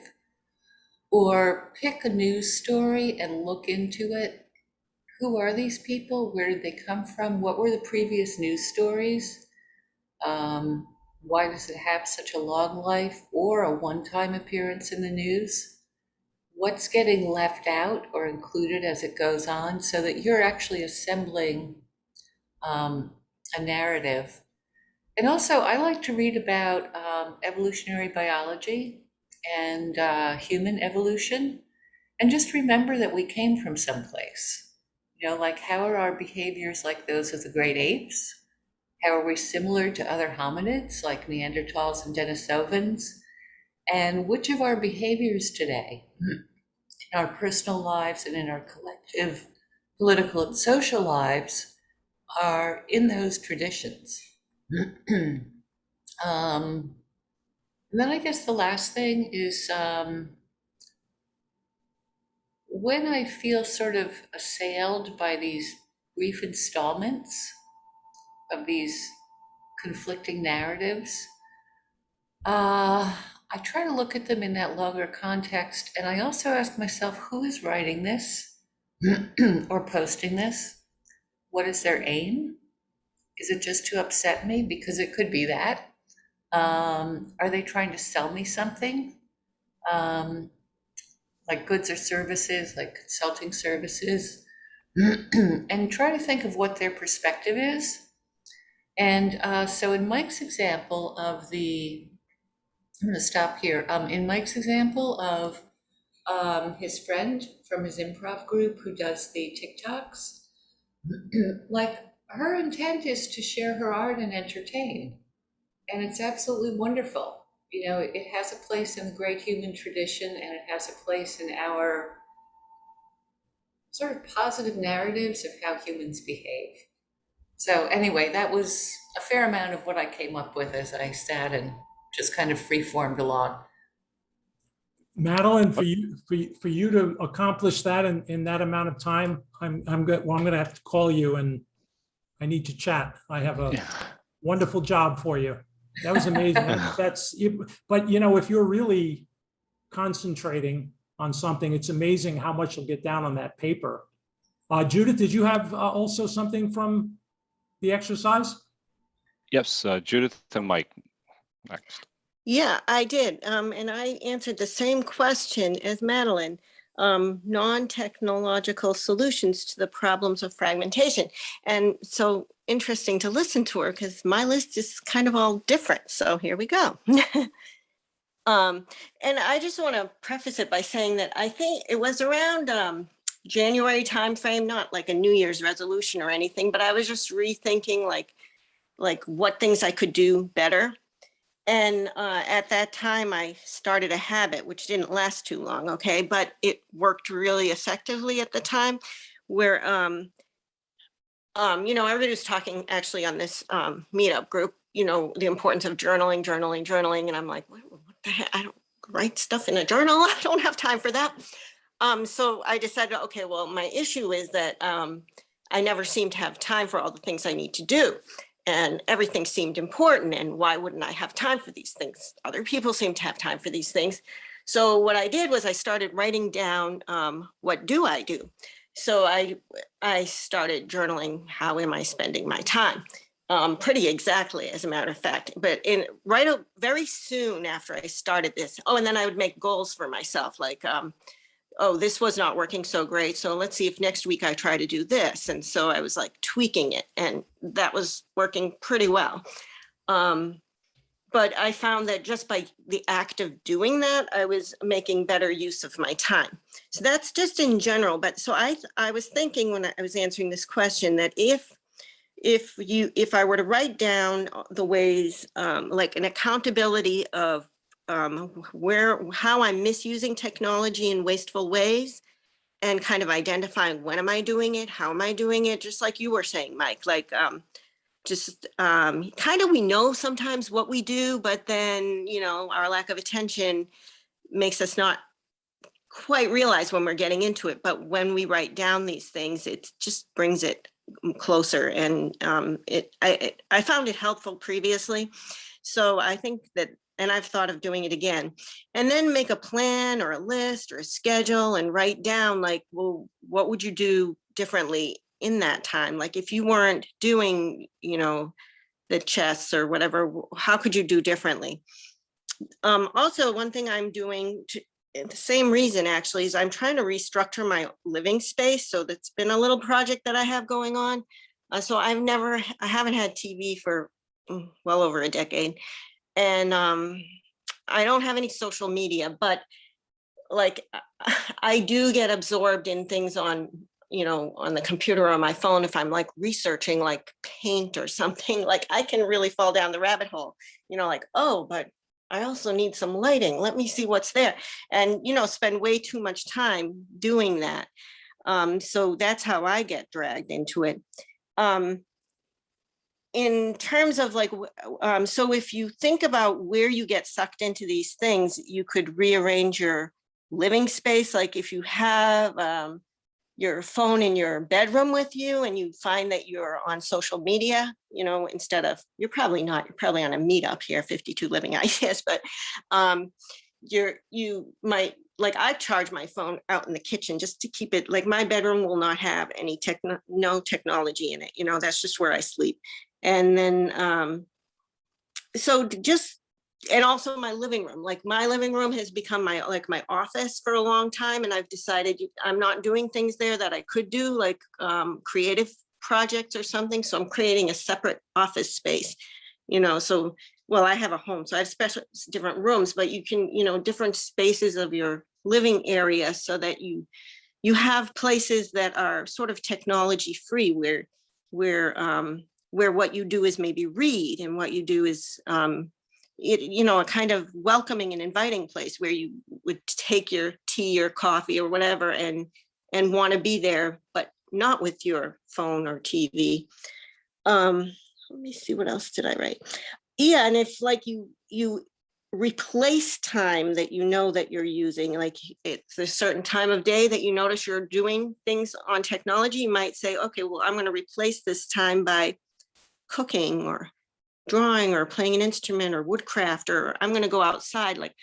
or pick a news story and look into it. Who are these people? Where did they come from? What were the previous news stories? Why does it have such a long life or a one-time appearance in the news? What's getting left out or included as it goes on, so that you're actually assembling a narrative. And also, I like to read about evolutionary biology and human evolution, and just remember that we came from someplace. Like, how are our behaviors like those of the great apes? How are we similar to other hominids like Neanderthals and Denisovans? And which of our behaviors today, in our personal lives and in our collective political and social lives, are in those traditions? And then I guess the last thing is when I feel sort of assailed by these brief installments of these conflicting narratives, I try to look at them in that longer context. And I also ask myself, who is writing this or posting this? What is their aim? Is it just to upset me? Because it could be that. Are they trying to sell me something? Like goods or services, like consulting services? And try to think of what their perspective is. And so in Mike's example of I'm going to stop here. In Mike's example of his friend from his improv group who does the TikToks, like, her intent is to share her art and entertain. And it's absolutely wonderful. It has a place in the great human tradition, and it has a place in our sort of positive narratives of how humans behave. So anyway, that was a fair amount of what I came up with as I sat and just kind of free-formed along. Madeline, for you to accomplish that in that amount of time, I'm going to have to call you, and I need to chat. I have a wonderful job for you. That was amazing. But if you're really concentrating on something, it's amazing how much you'll get down on that paper. Judith, did you have also something from the exercise? Yes, Judith and Mike next. Yeah, I did. And I answered the same question as Madeline, non-technological solutions to the problems of fragmentation. And so interesting to listen to her, because my list is kind of all different. So here we go. And I just want to preface it by saying that I think it was around January timeframe, not like a New Year's resolution or anything, but I was just rethinking like what things I could do better. And at that time, I started a habit, which didn't last too long, okay? But it worked really effectively at the time, where, everybody was talking actually on this meetup group, the importance of journaling. And I'm like, what the heck? I don't write stuff in a journal. I don't have time for that. So I decided, okay, well, my issue is that I never seem to have time for all the things I need to do. And everything seemed important. And why wouldn't I have time for these things? Other people seem to have time for these things. So what I did was I started writing down what do I do? So I started journaling, how am I spending my time? Pretty exactly, as a matter of fact. But very soon after I started this, and then I would make goals for myself, like, oh, this was not working so great. So let's see if next week I try to do this. And so I was like tweaking it, and that was working pretty well. But I found that just by the act of doing that, I was making better use of my time. So that's just in general. But so I was thinking when I was answering this question that if I were to write down the ways, like an accountability of how I'm misusing technology in wasteful ways, and kind of identifying when am I doing it, how am I doing it, just like you were saying, Mike, like kind of we know sometimes what we do, but then, our lack of attention makes us not quite realize when we're getting into it. But when we write down these things, it just brings it closer. And I found it helpful previously. So I think that, and I've thought of doing it again, and then make a plan or a list or a schedule and write down, like, well, what would you do differently in that time? Like if you weren't doing, the chess or whatever, how could you do differently? Also, one thing I'm doing the same reason actually is I'm trying to restructure my living space. So that's been a little project that I have going on. So I haven't had TV for well over a decade. And I don't have any social media, but like I do get absorbed in things on the computer or on my phone. If I'm like researching like paint or something, like I can really fall down the rabbit hole, like, oh, but I also need some lighting. Let me see what's there. And, spend way too much time doing that. So that's how I get dragged into it. In terms of like, so if you think about where you get sucked into these things, you could rearrange your living space. Like if you have your phone in your bedroom with you and you find that you're on social media, instead of, you're probably not, you're probably on a meetup here, 52 Living Ideas, but you might, like I charge my phone out in the kitchen just to keep it, like my bedroom will not have any no technology in it. That's just where I sleep. And then, and also my living room, like my living room has become my office for a long time. And I've decided I'm not doing things there that I could do, like creative projects or something. So I'm creating a separate office space, so, well, I have a home, so I have different rooms, but you can, different spaces of your living area so that you have places that are sort of technology free, where what you do is maybe read, and what you do is, a kind of welcoming and inviting place where you would take your tea or coffee or whatever and want to be there, but not with your phone or TV. Let me see, what else did I write? Yeah, and if like you replace time that that you're using, like it's a certain time of day that you notice you're doing things on technology, you might say, okay, well, I'm going to replace this time by cooking or drawing or playing an instrument or woodcraft, or I'm going to go outside. Like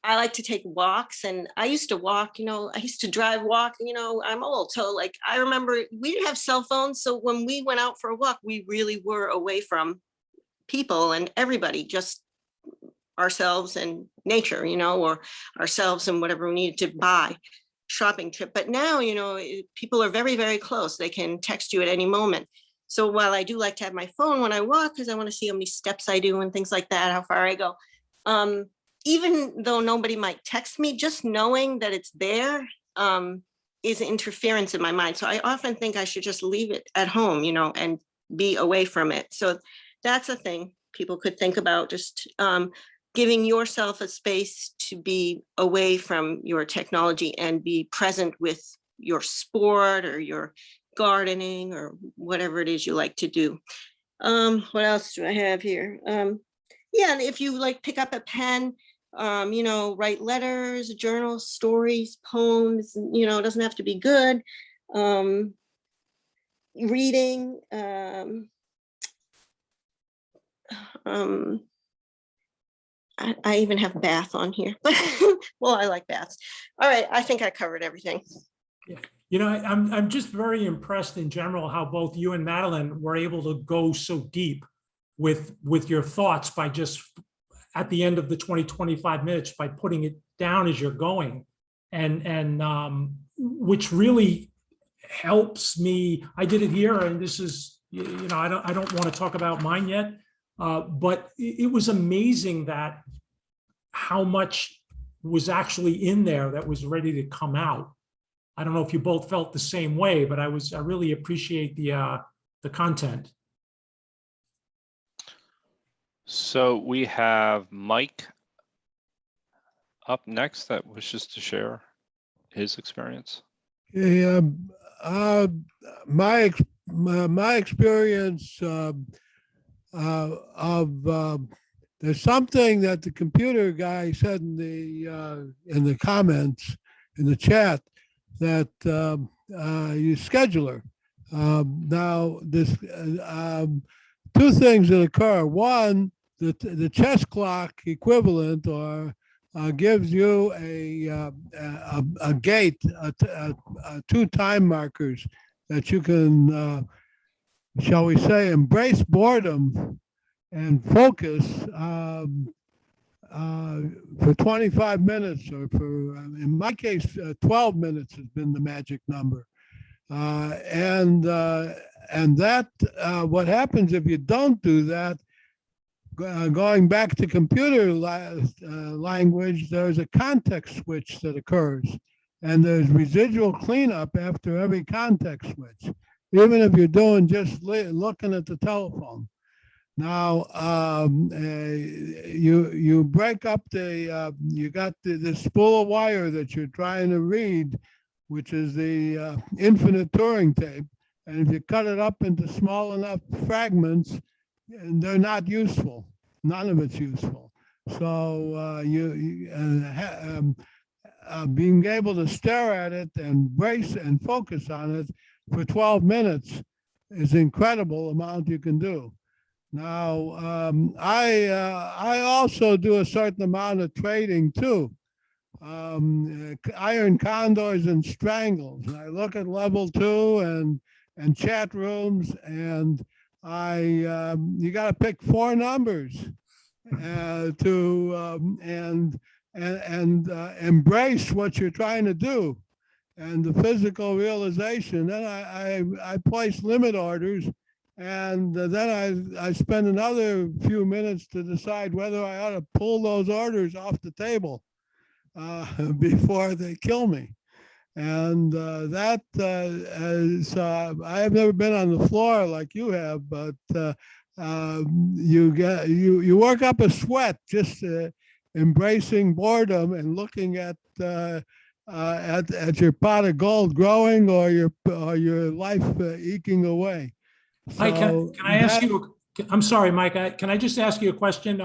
I like to take walks, and I used to walk, I used to walk, I'm old. So like, I remember we didn't have cell phones. So when we went out for a walk, we really were away from people and everybody, just ourselves and nature, or ourselves and whatever we needed to buy, shopping trip. But now, people are very, very close. They can text you at any moment. So while I do like to have my phone when I walk, because I want to see how many steps I do and things like that, how far I go, even though nobody might text me, just knowing that it's there is interference in my mind. So I often think I should just leave it at home, and be away from it. So that's a thing. people could think about just giving yourself a space to be away from your technology and be present with your sport or your gardening or whatever it is you like to do. What else do I have here? Yeah, and if you like pick up a pen, write letters, journals, stories, poems, it doesn't have to be good. Reading, I even have bath on here. Well, I like baths. All right, I think I covered everything. Yeah. I'm just very impressed in general how both you and Madeline were able to go so deep with your thoughts by just at the end of the 25 minutes by putting it down as you're going, and which really helps me. I did it here, and this is, I don't want to talk about mine yet, but it was amazing that how much was actually in there that was ready to come out. I don't know if you both felt the same way, but I really appreciate the content. So we have Mike up next that wishes to share his experience. Yeah, my experience there's something that the computer guy said in the comments in the chat that you scheduler. Now this two things that occur. One, the chess clock equivalent or gives you a gate, two time markers that you can, shall we say, embrace boredom and focus for 25 minutes, or for, in my case, 12 minutes has been the magic number. And that, what happens if you don't do that, going back to computer language, there's a context switch that occurs, and there's residual cleanup after every context switch, even if you're doing just looking at the telephone. Now, you break up you got this spool of wire that you're trying to read, which is the infinite Turing tape, and if you cut it up into small enough fragments, and they're not useful. None of it's useful. So being able to stare at it and brace and focus on it for 12 minutes is an incredible amount you can do. Now, I also do a certain amount of trading too. Iron condors and strangles. I look at level 2 and chat rooms, and you got to pick 4 numbers to embrace what you're trying to do, and the physical realization. Then I place limit orders, and then I spend another few minutes to decide whether I ought to pull those orders off the table before they kill me. And I have never been on the floor like you have, but you work up a sweat just embracing boredom and looking at your pot of gold growing, or your life eking away. Mike, can I ask you? I'm sorry, Mike. Can I just ask you a question?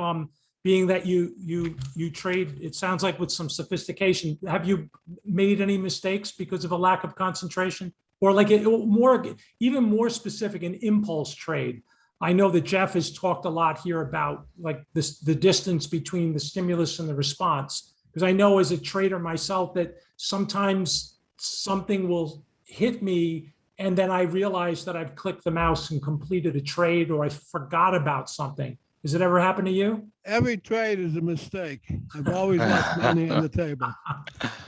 Being that you trade, it sounds like with some sophistication, have you made any mistakes because of a lack of concentration, or like even more specific, an impulse trade? I know that Jeff has talked a lot here about like the distance between the stimulus and the response, because I know as a trader myself that sometimes something will hit me and then I realize that I've clicked the mouse and completed a trade, or I forgot about something. Has it ever happened to you? Every trade is a mistake. I've always left money on the table.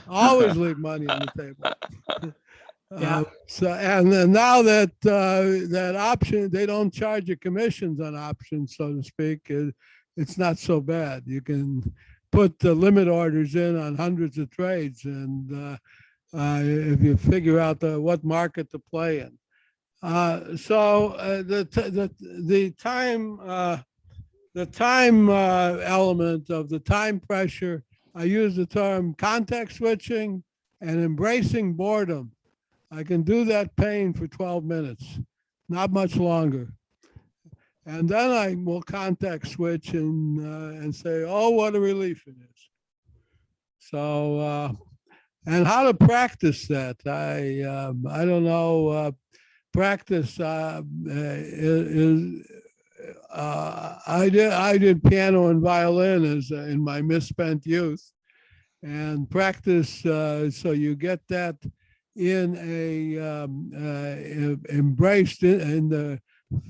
Always leave money on the table. Yeah. So, and then now that that option, they don't charge you commissions on options, so to speak. It's not so bad. You can put the limit orders in on hundreds of trades, and if you figure out what market to play in. So the the time element of the time pressure, I use the term context switching and embracing boredom. I can do that pain for 12 minutes, not much longer. And then I will context switch and say, oh, what a relief it is. So, and how to practice that? I don't know. Practice is I did piano and violin as in my misspent youth, and practice so you get that in a embraced in the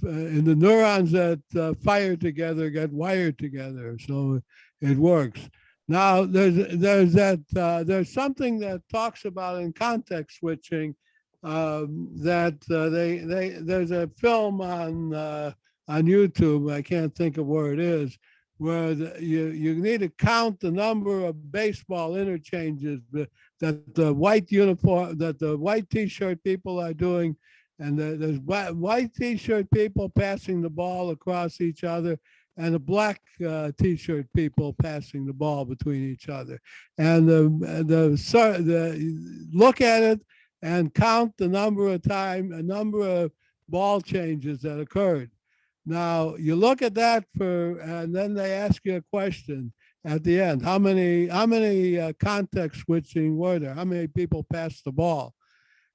neurons that fire together get wired together, so it works. Now there's something that talks about in context switching that there's a film on YouTube, I can't think of where it is, where you need to count the number of baseball interchanges that the white uniform, that the white t-shirt people are doing, and there's white t-shirt people passing the ball across each other, and the black t-shirt people passing the ball between each other. And look at it and count the number of ball changes that occurred. Now you look at that and then they ask you a question at the end. How many context switching were there? How many people passed the ball?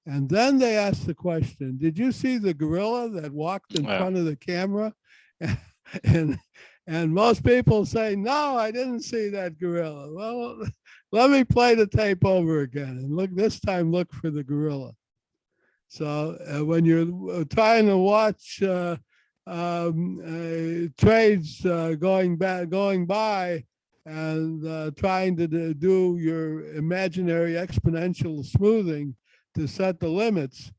And then they ask the question, did you see the gorilla that walked in front of the camera? And most people say, no, I didn't see that gorilla. Well, let me play the tape over again and this time look for the gorilla. So when you're trying to watch trades going by and trying to do your imaginary exponential smoothing to set the limits,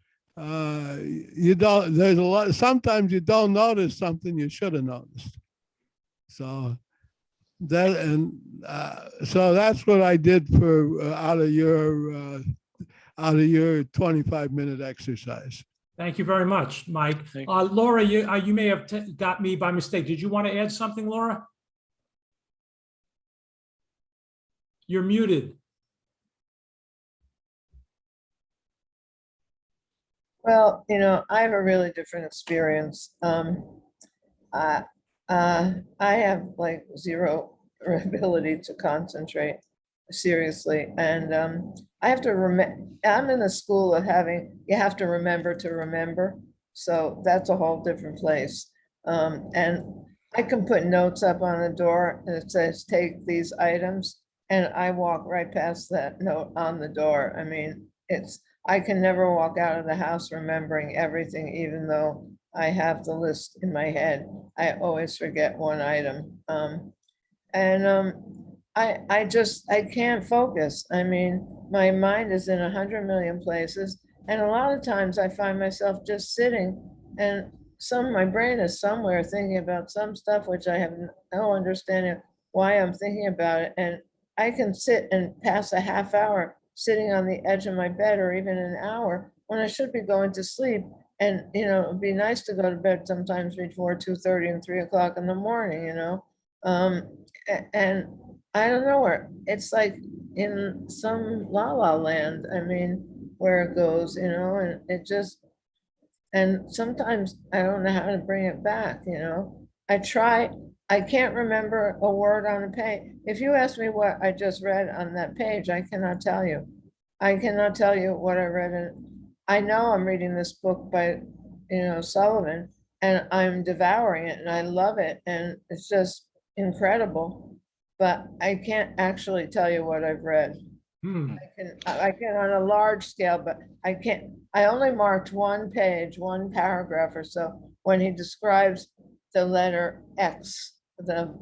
sometimes you don't notice something you should have noticed. So that's what I did for out of your 25-minute exercise. Thank you very much, Mike. Laura, you may have got me by mistake. Did you want to add something, Laura? You're muted. Well, I have a really different experience. I have like zero ability to concentrate seriously, and I have to remember. I'm in the school of you have to remember to remember, so that's a whole different place. And I can put notes up on the door and it says take these items, and I walk right past that note on the door. I mean, I can never walk out of the house remembering everything, even though I have the list in my head. I always forget one item. I can't focus. I mean, my mind is in 100 million places. And a lot of times I find myself just sitting and my brain is somewhere thinking about some stuff, which I have no understanding why I'm thinking about it. And I can sit and pass a half hour sitting on the edge of my bed, or even an hour, when I should be going to sleep. And, it'd be nice to go to bed sometimes before 2:30 and 3 o'clock in the morning, and I don't know where, it's like in some la land, I mean, where it goes, and it just, and sometimes I don't know how to bring it back, I can't remember a word on a page. If you ask me what I just read on that page, I cannot tell you. I cannot tell you what I read. I know I'm reading this book by, Sullivan, and I'm devouring it and I love it. And it's just incredible, but I can't actually tell you what I've read. I can on a large scale, but I only marked one page, one paragraph or so, when he describes the letter X, the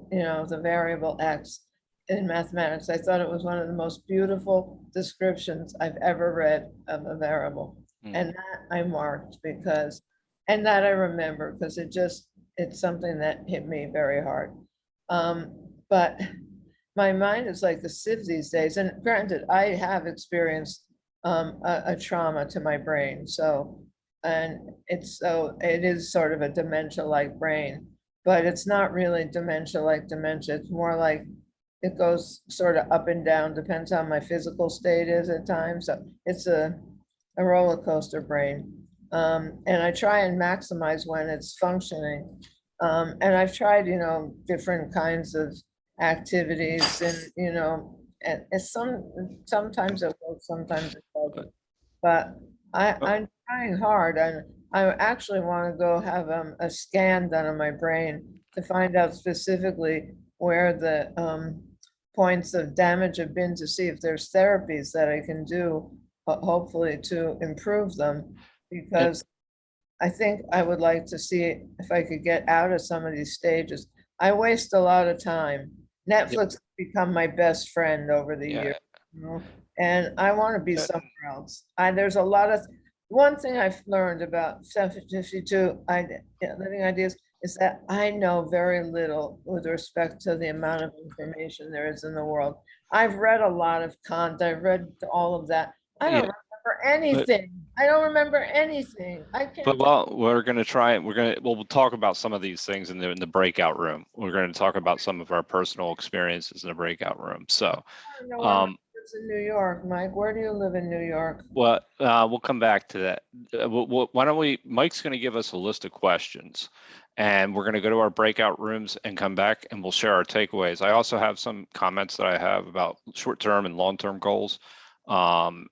variable X in mathematics. I thought it was one of the most beautiful descriptions I've ever read of a variable. And that I marked and that I remember because it's something that hit me very hard. But my mind is like a sieve these days. And granted, I have experienced a trauma to my brain. It is sort of a dementia-like brain. but it's not really dementia like dementia. It's more like it goes sort of up and down, depends how my physical state is at times. So it's a roller coaster brain. And I try and maximize when it's functioning. And I've tried, different kinds of activities and, and sometimes it works, sometimes it doesn't. But I'm trying hard, and I actually want to go have a scan done on my brain to find out specifically where the points of damage have been, to see if there's therapies that I can do, hopefully to improve them, because I think I would like to see if I could get out of some of these stages. I waste a lot of time. Netflix has become my best friend over the years, and I want to be somewhere else. There's a lot of, one thing I've learned about 752 Living Ideas is that I know very little with respect to the amount of information there is in the world. I've read a lot of Kant, I've read all of that. I don't remember anything. I don't remember anything. I can't. But well, we're going to try it. We'll talk about some of these things in the breakout room. We're going to talk about some of our personal experiences in the breakout room. So, in New York, Mike, where do you live in New York? Well, we'll come back to that. Why don't we, Mike's going to give us a list of questions, and we're going to go to our breakout rooms and come back and we'll share our takeaways. I also have some comments that I have about short-term and long-term goals, and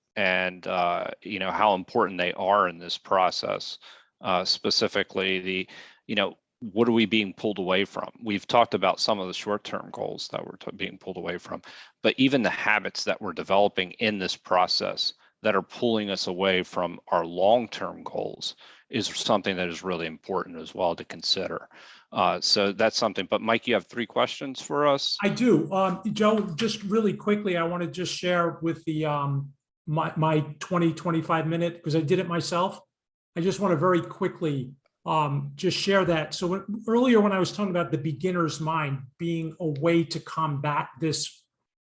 how important they are in this process. Specifically, what are we being pulled away from? We've talked about some of the short-term goals that we're being pulled away from, but even the habits that we're developing in this process that are pulling us away from our long-term goals is something that is really important as well to consider. So that's something. But Mike, you have 3 questions for us? I do. Joe, just really quickly, I want to just share with the my 25 minute, because I did it myself. I just want to very quickly just share that. So earlier when I was talking about the beginner's mind being a way to combat this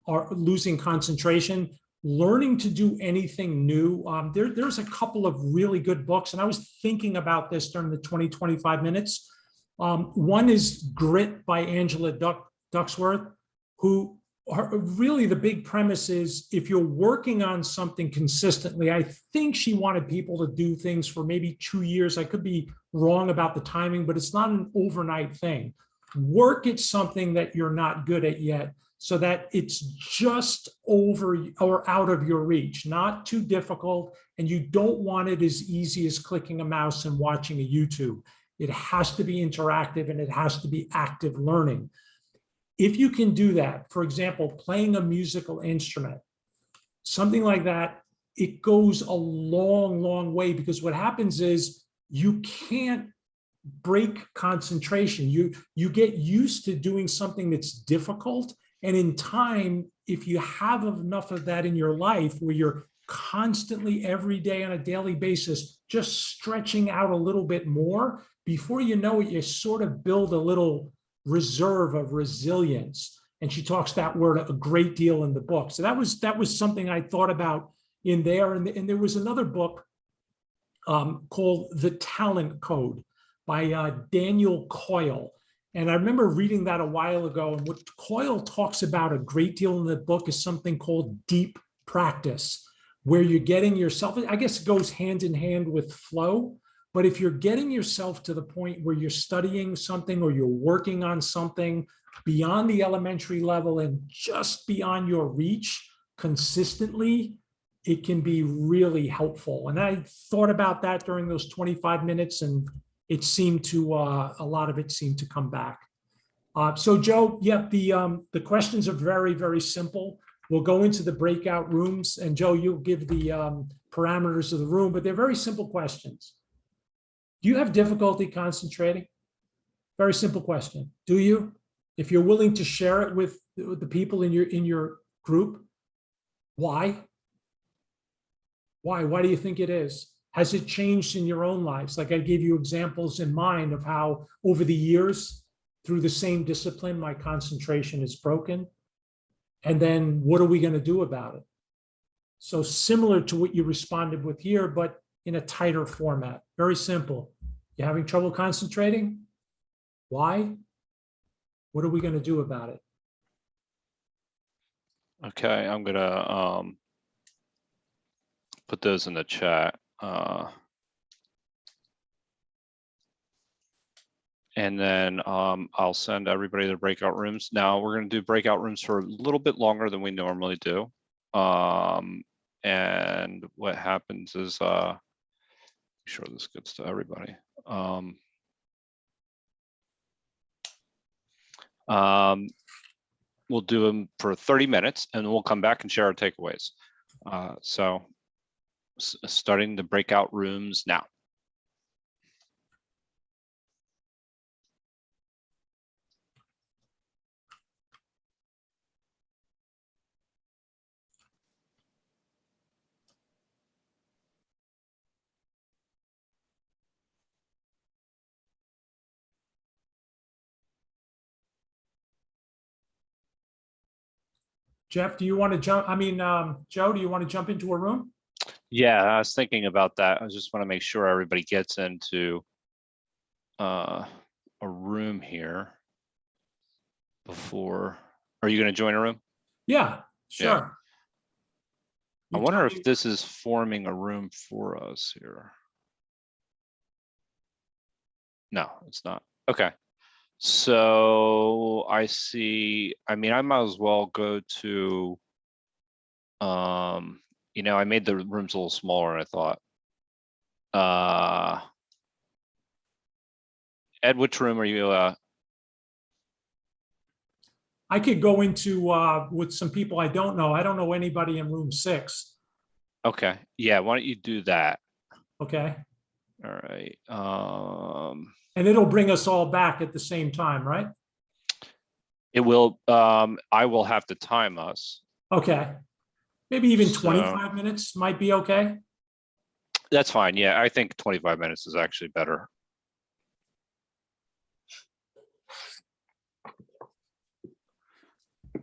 or losing concentration, learning to do anything new, there's a couple of really good books, and I was thinking about this during the 25 minutes. One is Grit by Angela Ducksworth, who really the big premise is, if you're working on something consistently, I think she wanted people to do things for maybe 2 years. I could be wrong about the timing, but it's not an overnight thing. Work at something that you're not good at yet, so that it's just over or out of your reach, not too difficult, and you don't want it as easy as clicking a mouse and watching a YouTube. It has to be interactive and it has to be active learning. If you can do that, for example, playing a musical instrument, something like that, it goes a long, long way, because what happens is you can't break concentration. You get used to doing something that's difficult. And in time, if you have enough of that in your life where you're constantly every day on a daily basis, just stretching out a little bit more, before you know it, you sort of build a little reserve of resilience. And she talks that word a great deal in the book. So that was something I thought about in there. And there was another book called The Talent Code by Daniel Coyle. And I remember reading that a while ago. And what Coyle talks about a great deal in the book is something called deep practice, where you're getting yourself, I guess it goes hand in hand with flow. But if you're getting yourself to the point where you're studying something or you're working on something beyond the elementary level and just beyond your reach consistently, it can be really helpful. And I thought about that during those 25 minutes, and it seemed to, a lot of it seemed to come back. So Joe, yeah, the questions are very, very simple. We'll go into the breakout rooms, and Joe, you'll give the parameters of the room, but they're very simple questions. Do you have difficulty concentrating? Very simple question. Do you? If you're willing to share it with the people in your group, why? Why do you think it is? Has it changed in your own lives? Like I gave you examples in mind of how over the years, through the same discipline, my concentration is broken. And then what are we going to do about it? So similar to what you responded with here, but in a tighter format. Very simple. You having trouble concentrating? Why? What are we going to do about it? Okay, I'm gonna put those in the chat. And then I'll send everybody the breakout rooms. Now we're going to do breakout rooms for a little bit longer than we normally do. And what happens is, make sure this gets to everybody. We'll do them for 30 minutes and we'll come back and share our takeaways. So starting the breakout rooms now. Jeff, do you want to jump? I mean, Joe, do you want to jump into a room? Yeah, I was thinking about that. I just want to make sure everybody gets into a room here before. Are you going to join a room? Yeah, sure. Yeah. I You wonder tell if me- this is forming a room for us here. No, it's not. Okay. So I see, I mean, I might as well go to, you know, I made the rooms a little smaller, I thought. Ed, which room are you, I could go into with some people I don't know. I don't know anybody in room 6. okay, yeah, why don't you do that? Okay. All right. And it'll bring us all back at the same time, right? It will, I will have to time us. Okay. Maybe even So- 25 minutes might be okay. That's fine. Yeah, I think 25 minutes is actually better. I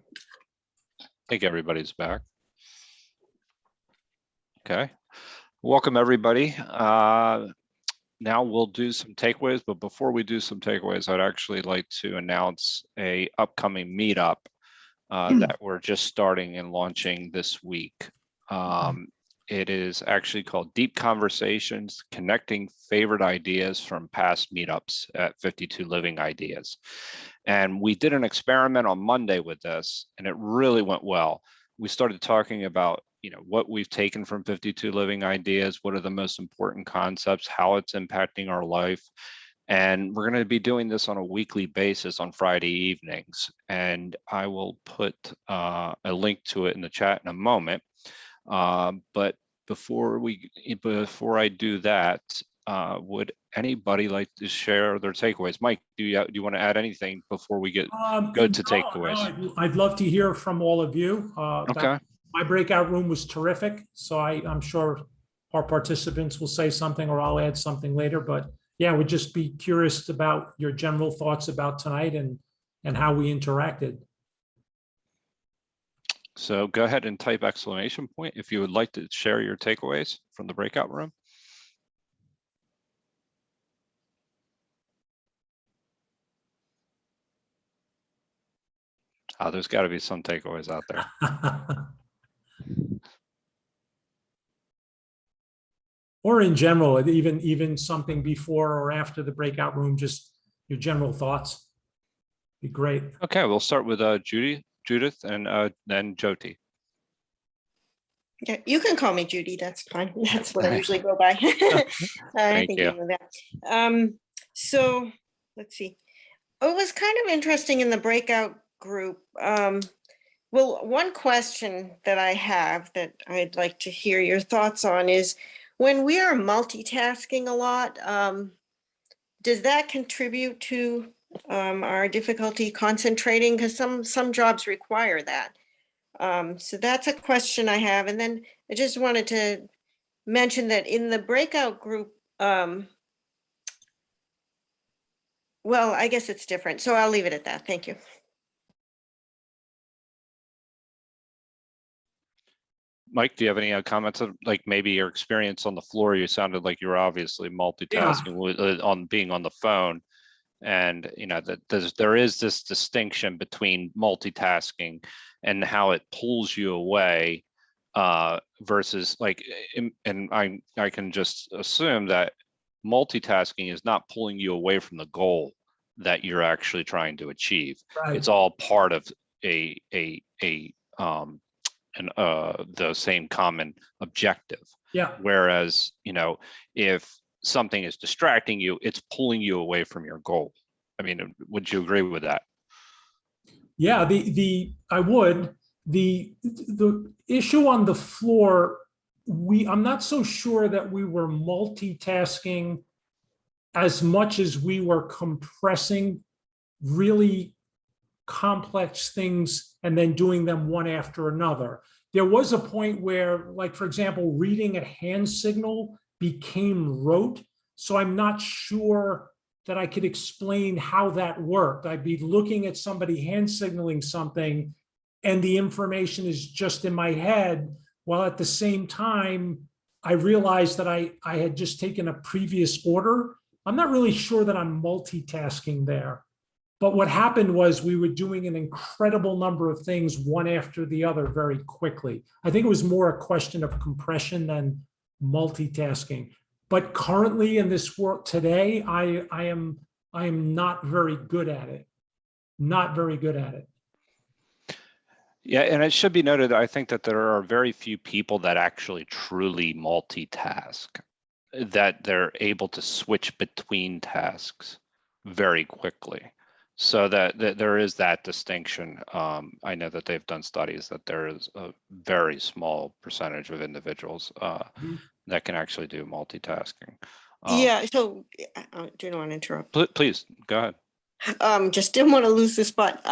think everybody's back. Okay. Welcome, everybody. Now we'll do some takeaways, but before we do some takeaways, I'd actually like to announce a upcoming meetup that we're just starting and launching this week. It is actually called Deep Conversations, Connecting Favorite Ideas from Past Meetups at 52 Living Ideas. And we did an experiment on Monday with this, and it really went well. We started talking about, you know, what we've taken from 52 Living Ideas, what are the most important concepts, how it's impacting our life. And we're going to be doing this on a weekly basis on Friday evenings. And I will put a link to it in the chat in a moment. But before I do that, would anybody like to share their takeaways? Mike, do you want to add anything before we go to takeaways? No, I'd love to hear from all of you. Okay. My breakout room was terrific, so I'm sure our participants will say something or I'll add something later. But yeah, we'd just be curious about your general thoughts about tonight and how we interacted. So go ahead and type exclamation point if you would like to share your takeaways from the breakout room. Oh, there's got to be some takeaways out there. Or in general, even something before or after the breakout room, just your general thoughts. Be great. Okay, we'll start with Judith, and then Jyoti. Yeah, you can call me Judy. That's fine. That's what I usually go by. I Thank think you. know that. So let's see. It was kind of interesting in the breakout group. Well, one question that I have that I'd like to hear your thoughts on is when we are multitasking a lot, does that contribute to our difficulty concentrating? Because some jobs require that. So that's a question I have. And then I just wanted to mention that in the breakout group, well, I guess it's different. So I'll leave it at that. Thank you. Mike, do you have any comments of like maybe your experience on the floor? You sounded like you were obviously multitasking with on being on the phone. And that there is this distinction between multitasking and how it pulls you away versus like, and I can just assume that multitasking is not pulling you away from the goal that you're actually trying to achieve. Right. It's all part of the same common objective. Yeah. Whereas, if something is distracting you, it's pulling you away from your goal. I mean, would you agree with that? Yeah, I would. The issue on the floor, I'm not so sure that we were multitasking as much as we were compressing really complex things and then doing them one after another. There was a point where, like, for example, reading a hand signal became rote. So I'm not sure that I could explain how that worked. I'd be looking at somebody hand signaling something and the information is just in my head, while at the same time, I realized that I had just taken a previous order. I'm not really sure that I'm multitasking there. But what happened was we were doing an incredible number of things one after the other very quickly. I think it was more a question of compression than multitasking. But currently in this world today, I am not very good at it. Not very good at it. Yeah, and it should be noted, I think that there are very few people that actually truly multitask, that they're able to switch between tasks very quickly. So that there is that distinction. I know that they've done studies that there is a very small percentage of individuals that can actually do multitasking. Yeah, so I didn't want to interrupt. Please, go ahead. Just didn't want to lose the spot.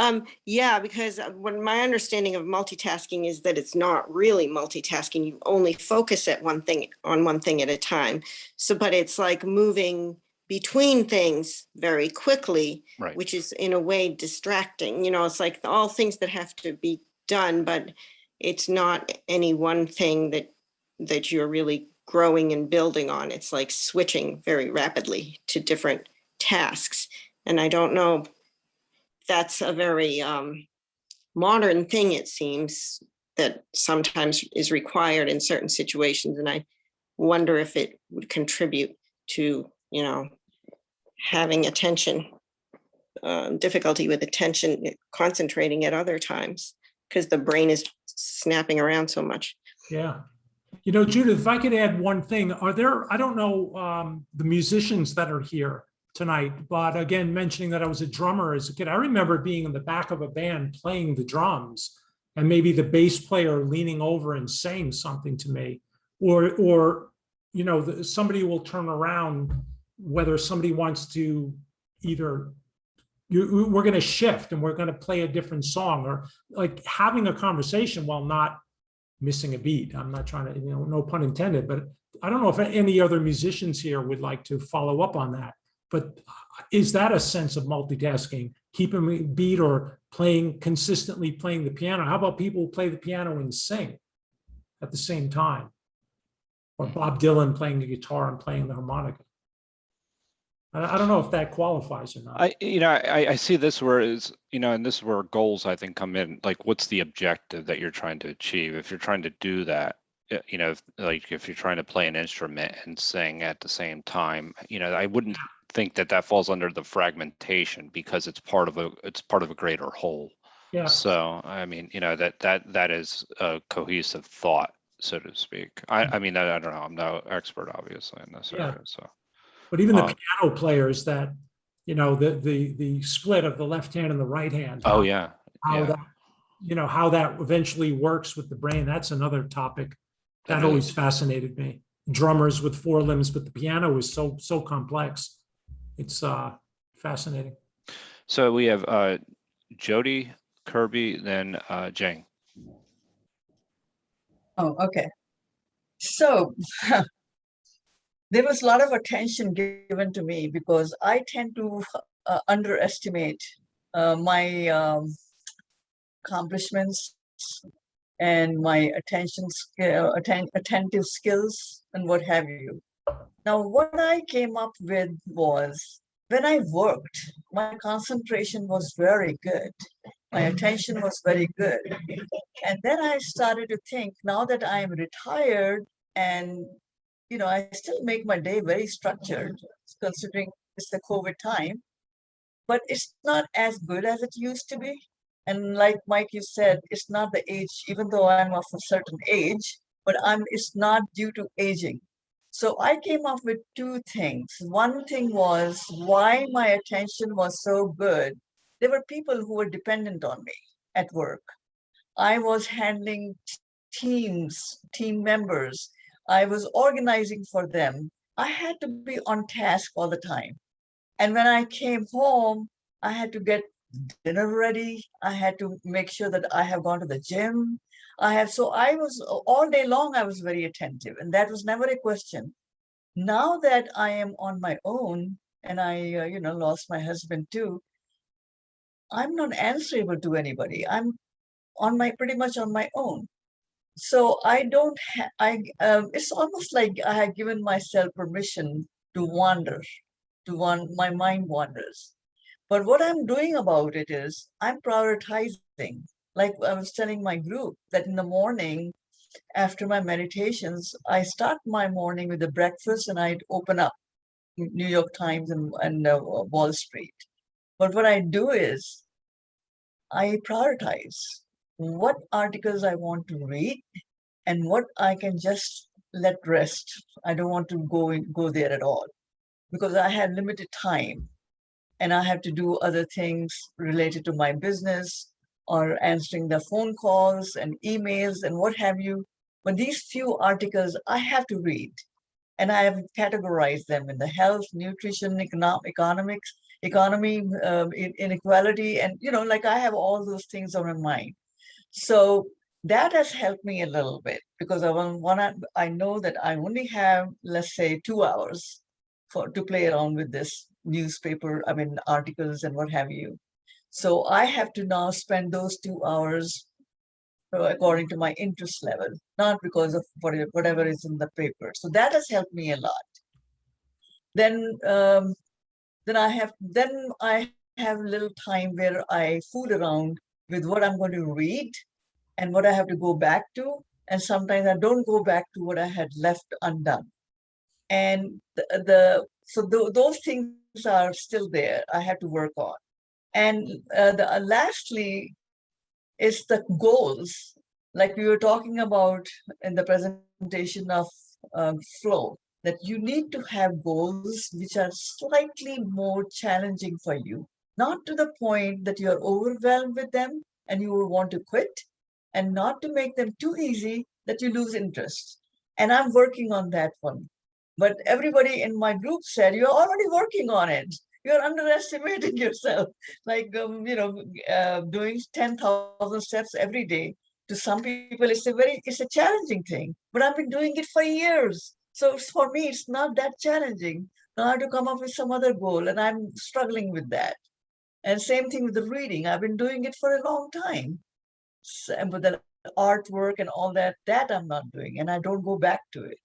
Yeah, because when my understanding of multitasking is that it's not really multitasking. You only focus at one thing at a time. So, but it's like moving between things very quickly, Right. Which is in a way distracting. It's like all things that have to be done, but it's not any one thing that you're really growing and building on. It's like switching very rapidly to different tasks. And I don't know, that's a very modern thing, it seems, that sometimes is required in certain situations. And I wonder if it would contribute to, having attention, difficulty with attention, concentrating at other times, because the brain is snapping around so much. Yeah. Judith, if I could add one thing, I don't know the musicians that are here tonight, but again, mentioning that I was a drummer as a kid, I remember being in the back of a band playing the drums and maybe the bass player leaning over and saying something to me, or somebody will turn around, whether somebody wants to either we're going to shift and we're going to play a different song, or like having a conversation while not missing a beat. I'm not trying to, no pun intended, but I don't know if any other musicians here would like to follow up on that. But is that a sense of multitasking, keeping a beat or consistently playing the piano? How about people who play the piano and sing at the same time? Or Bob Dylan playing the guitar and playing the harmonica? I don't know if that qualifies or not. I see this where is, and this is where goals I think come in. Like, what's the objective that you're trying to achieve? If you're trying to do that, if you're trying to play an instrument and sing at the same time, I wouldn't think that falls under the fragmentation, because it's part of a greater whole. Yeah. So I mean, that is a cohesive thought, so to speak. I mean, I don't know. I'm no expert, obviously, in this area. So, but even the piano players that, the split of the left hand and the right hand. Oh yeah. How that eventually works with the brain. That's another topic that always fascinated me. Drummers with four limbs, but the piano is so complex. It's fascinating. So we have Jody, Kirby, then Jane. Oh, okay. So there was a lot of attention given to me because I tend to underestimate my accomplishments and my attentive skills and what have you. Now, what I came up with was when I worked, my concentration was very good. My attention was very good. And then I started to think, now that I am retired and, I still make my day very structured, considering it's the COVID time, but it's not as good as it used to be. And like Mike, you said, it's not the age, even though I'm of a certain age, but it's not due to aging. So I came up with two things. One thing was why my attention was so good. There were people who were dependent on me at work. I was handling team members. I was organizing for them. I had to be on task all the time. And when I came home, I had to get dinner ready. I had to make sure that I have gone to the gym. So I was all day long, I was very attentive, and that was never a question. Now that I am on my own and I, lost my husband too, I'm not answerable to anybody. I'm pretty much on my own. So I don't it's almost like I have given myself permission to wander, my mind wanders. But what I'm doing about it is I'm prioritizing. Like I was telling my group that in the morning, after my meditations, I start my morning with a breakfast and I'd open up New York Times and Wall Street. But what I do is I prioritize what articles I want to read and what I can just let rest. I don't want to go there at all because I have limited time and I have to do other things related to my business or answering the phone calls and emails and what have you. But these few articles I have to read, and I have categorized them in the health, nutrition, economics, economy, inequality, and like I have all those things on my mind. So that has helped me a little bit because I know that I only have, let's say, 2 hours to play around with this newspaper, articles and what have you. So I have to now spend those 2 hours according to my interest level, not because of whatever is in the paper. So that has helped me a lot. Then I have a little time where I fool around with what I'm going to read and what I have to go back to. And sometimes I don't go back to what I had left undone. And those things are still there. I have to work on. And lastly is the goals, like we were talking about in the presentation of flow, that you need to have goals which are slightly more challenging for you, not to the point that you're overwhelmed with them and you will want to quit, and not to make them too easy that you lose interest. And I'm working on that one. But everybody in my group said, you're already working on it. You're underestimating yourself. Like, doing 10,000 steps every day. To some people, it's a challenging thing, but I've been doing it for years. So for me, it's not that challenging. Now I have to come up with some other goal, and I'm struggling with that. And same thing with the reading. I've been doing it for a long time. But the artwork and all that I'm not doing, and I don't go back to it.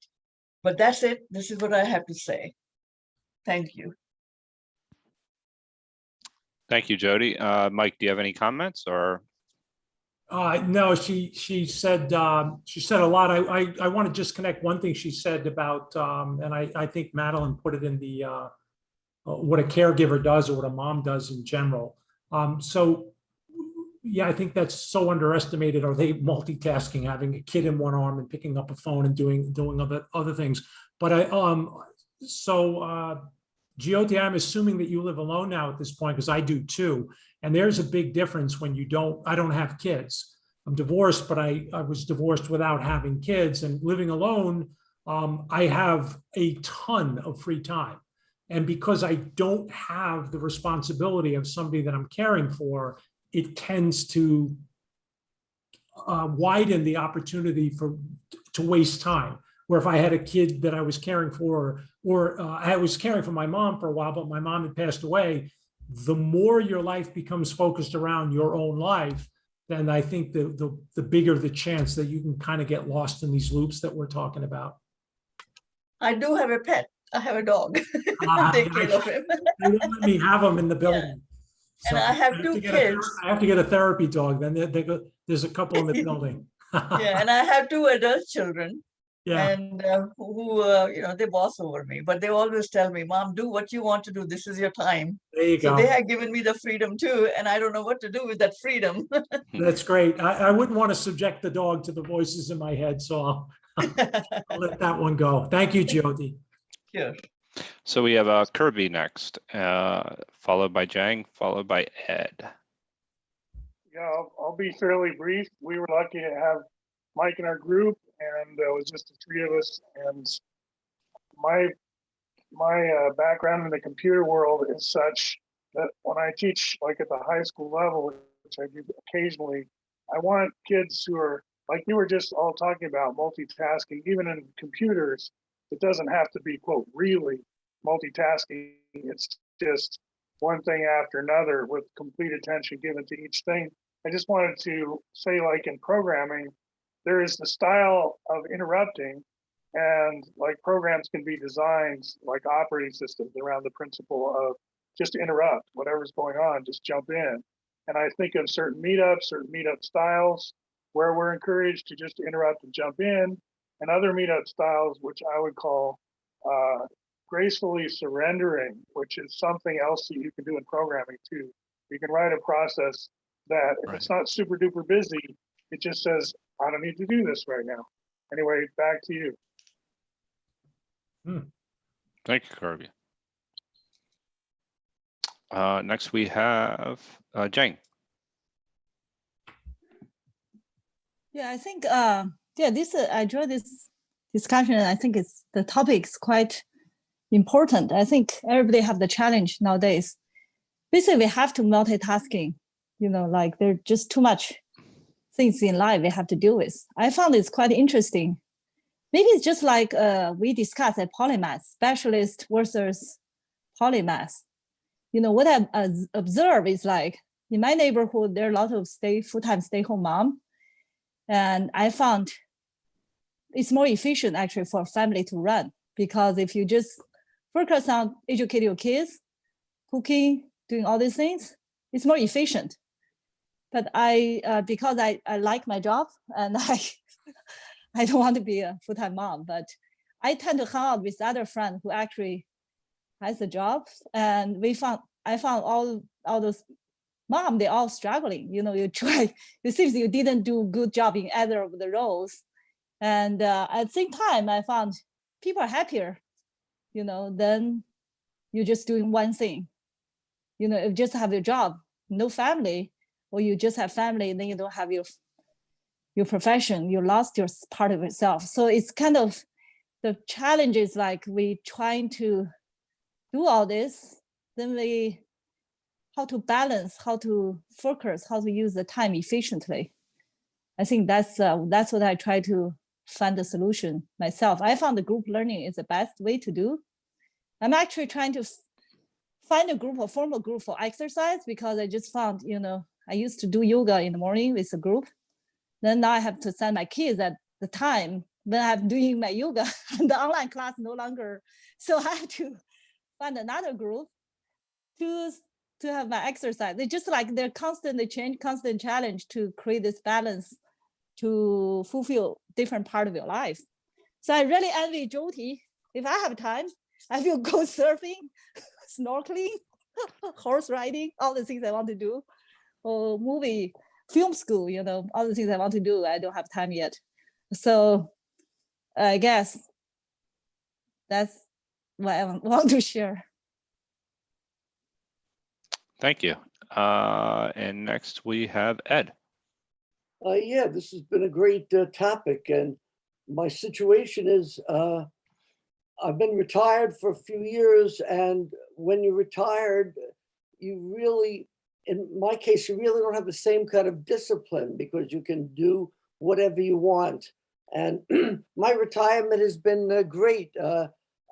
But that's it. This is what I have to say. Thank you. Thank you, Jody. Mike, do you have any comments or? No, she said a lot. I want to just connect one thing she said about, and I think Madeline put it in the what a caregiver does or what a mom does in general. So yeah, I think that's so underestimated. Are they multitasking, having a kid in one arm and picking up a phone and doing other things? But Jyoti, I'm assuming that you live alone now at this point, because I do too. And there's a big difference when I don't have kids. I'm divorced, but I was divorced without having kids, and living alone, I have a ton of free time. And because I don't have the responsibility of somebody that I'm caring for, it tends to widen the opportunity to waste time. Where if I had a kid that I was caring for, or I was caring for my mom for a while, but my mom had passed away, the more your life becomes focused around your own life, then I think the bigger the chance that you can kind of get lost in these loops that we're talking about. I do have a pet. I have a dog. Ah, Take care of him. They won't let me have them in the building. And So I have two kids. I have to get a therapy dog. Then there's a couple in the building. Yeah, and I have two adult children. Yeah. And who, they boss over me, but they always tell me, Mom, do what you want to do. This is your time. There you So go. they have given me the freedom too, and I don't know what to do with that freedom. That's great. I wouldn't want to subject the dog to the voices in my head, so I'll let that one go. Thank you, Jyoti. Sure. So we have Kirby next, followed by Jang, followed by Ed. Yeah, I'll be fairly brief. We were lucky to have Mike in our group, and it was just the three of us. And my background in the computer world is such that when I teach, like at the high school level, which I do occasionally, I want kids who are, like you were just all talking about, multitasking. Even in computers, it doesn't have to be, quote, really multitasking. It's just one thing after another with complete attention given to each thing. I just wanted to say, like in programming, there is the style of interrupting, and like programs can be designed like operating systems around the principle of just interrupt whatever's going on, just jump in. And I think of certain meetup styles where we're encouraged to just interrupt and jump in, and other meetup styles, which I would call gracefully surrendering, which is something else that you can do in programming too. You can write a process that if it's not super duper busy, it just says, I don't need to do this right now. Anyway, back to you. Thank you, Kirby. Next we have Jang. Yeah, I think I enjoy this discussion. I think the topic is quite important. I think everybody have the challenge nowadays. Basically, we have to multitasking. Like there's just too much things in life we have to deal with. I found it's quite interesting. Maybe it's just like we discussed at polymath, specialist versus polymath. What I observe is like in my neighborhood, there are a lot of full-time stay-home mom. And I found it's more efficient actually for a family to run, because if you just focus on educating your kids, cooking, doing all these things, it's more efficient. But because I like my job and I don't want to be a full-time mom, but I tend to hang out with other friends who actually has a job. And I found all those mom, they're all struggling. You try, it seems you didn't do a good job in either of the roles. And at the same time, I found people are happier, than you're just doing one thing. If you just have your job, no family, or you just have family, and then you don't have your profession, you lost your part of yourself. So it's kind of the challenge is like we trying to do all this, then how to balance, how to focus, how to use the time efficiently. I think that's what I try to find the solution myself. I found the group learning is the best way to do. I'm actually trying to find a formal group for exercise, because I just found, I used to do yoga in the morning with a group. Then now I have to send my kids at the time when I'm doing my yoga and the online class no longer. So I have to find another group to have my exercise. They just like they're constantly change, constant challenge to create this balance to fulfill different part of your life. So I really envy Jyoti. If I have time, I will go surfing, snorkeling, horse riding, all the things I want to do, or film school, all the things I want to do. I don't have time yet. So I guess that's what I want to share. Thank you. And next we have Ed. Yeah, this has been a great topic, and my situation is I've been retired for a few years, and when you're retired, you really, in my case, you really don't have the same kind of discipline because you can do whatever you want. And my retirement has been great.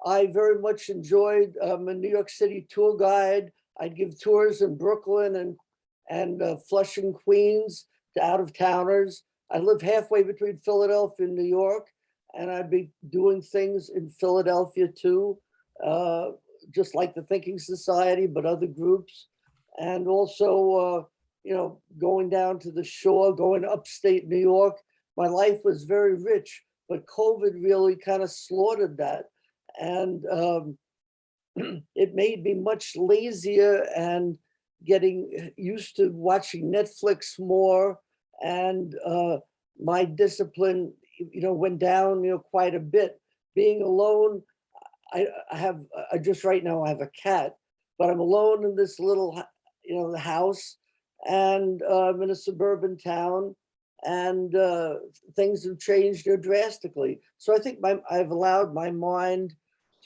I very much enjoyed, I'm a New York City tour guide. I'd give tours in Brooklyn and Flushing, Queens to out-of-towners. I live halfway between Philadelphia and New York, and I'd be doing things in Philadelphia too. just like the Thinking Society, but other groups. And also, going down to the shore, going upstate New York. My life was very rich, but COVID really kind of slaughtered that. And it made me much lazier and getting used to watching Netflix more. And my discipline, went down, quite a bit. Being alone, I just right now I have a cat, but I'm alone in this little, the house, and I'm in a suburban town, and things have changed drastically. So I think I've allowed my mind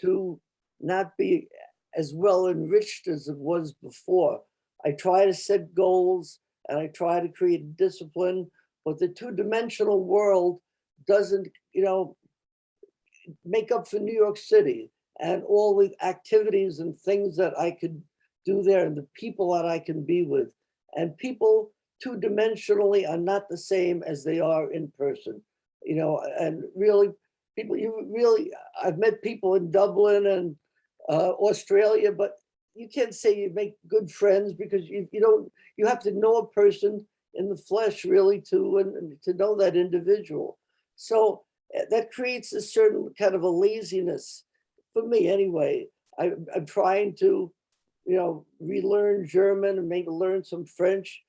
to not be as well enriched as it was before. I try to set goals and I try to create discipline, but the two-dimensional world doesn't, make up for New York City and all the activities and things that I could do there and the people that I can be with. And people two-dimensionally are not the same as they are in person, and really I've met people in Dublin and Australia, but you can't say you make good friends because you have to know a person in the flesh really to know that individual. So that creates a certain kind of a laziness for me anyway. I'm trying to, relearn German and maybe learn some French,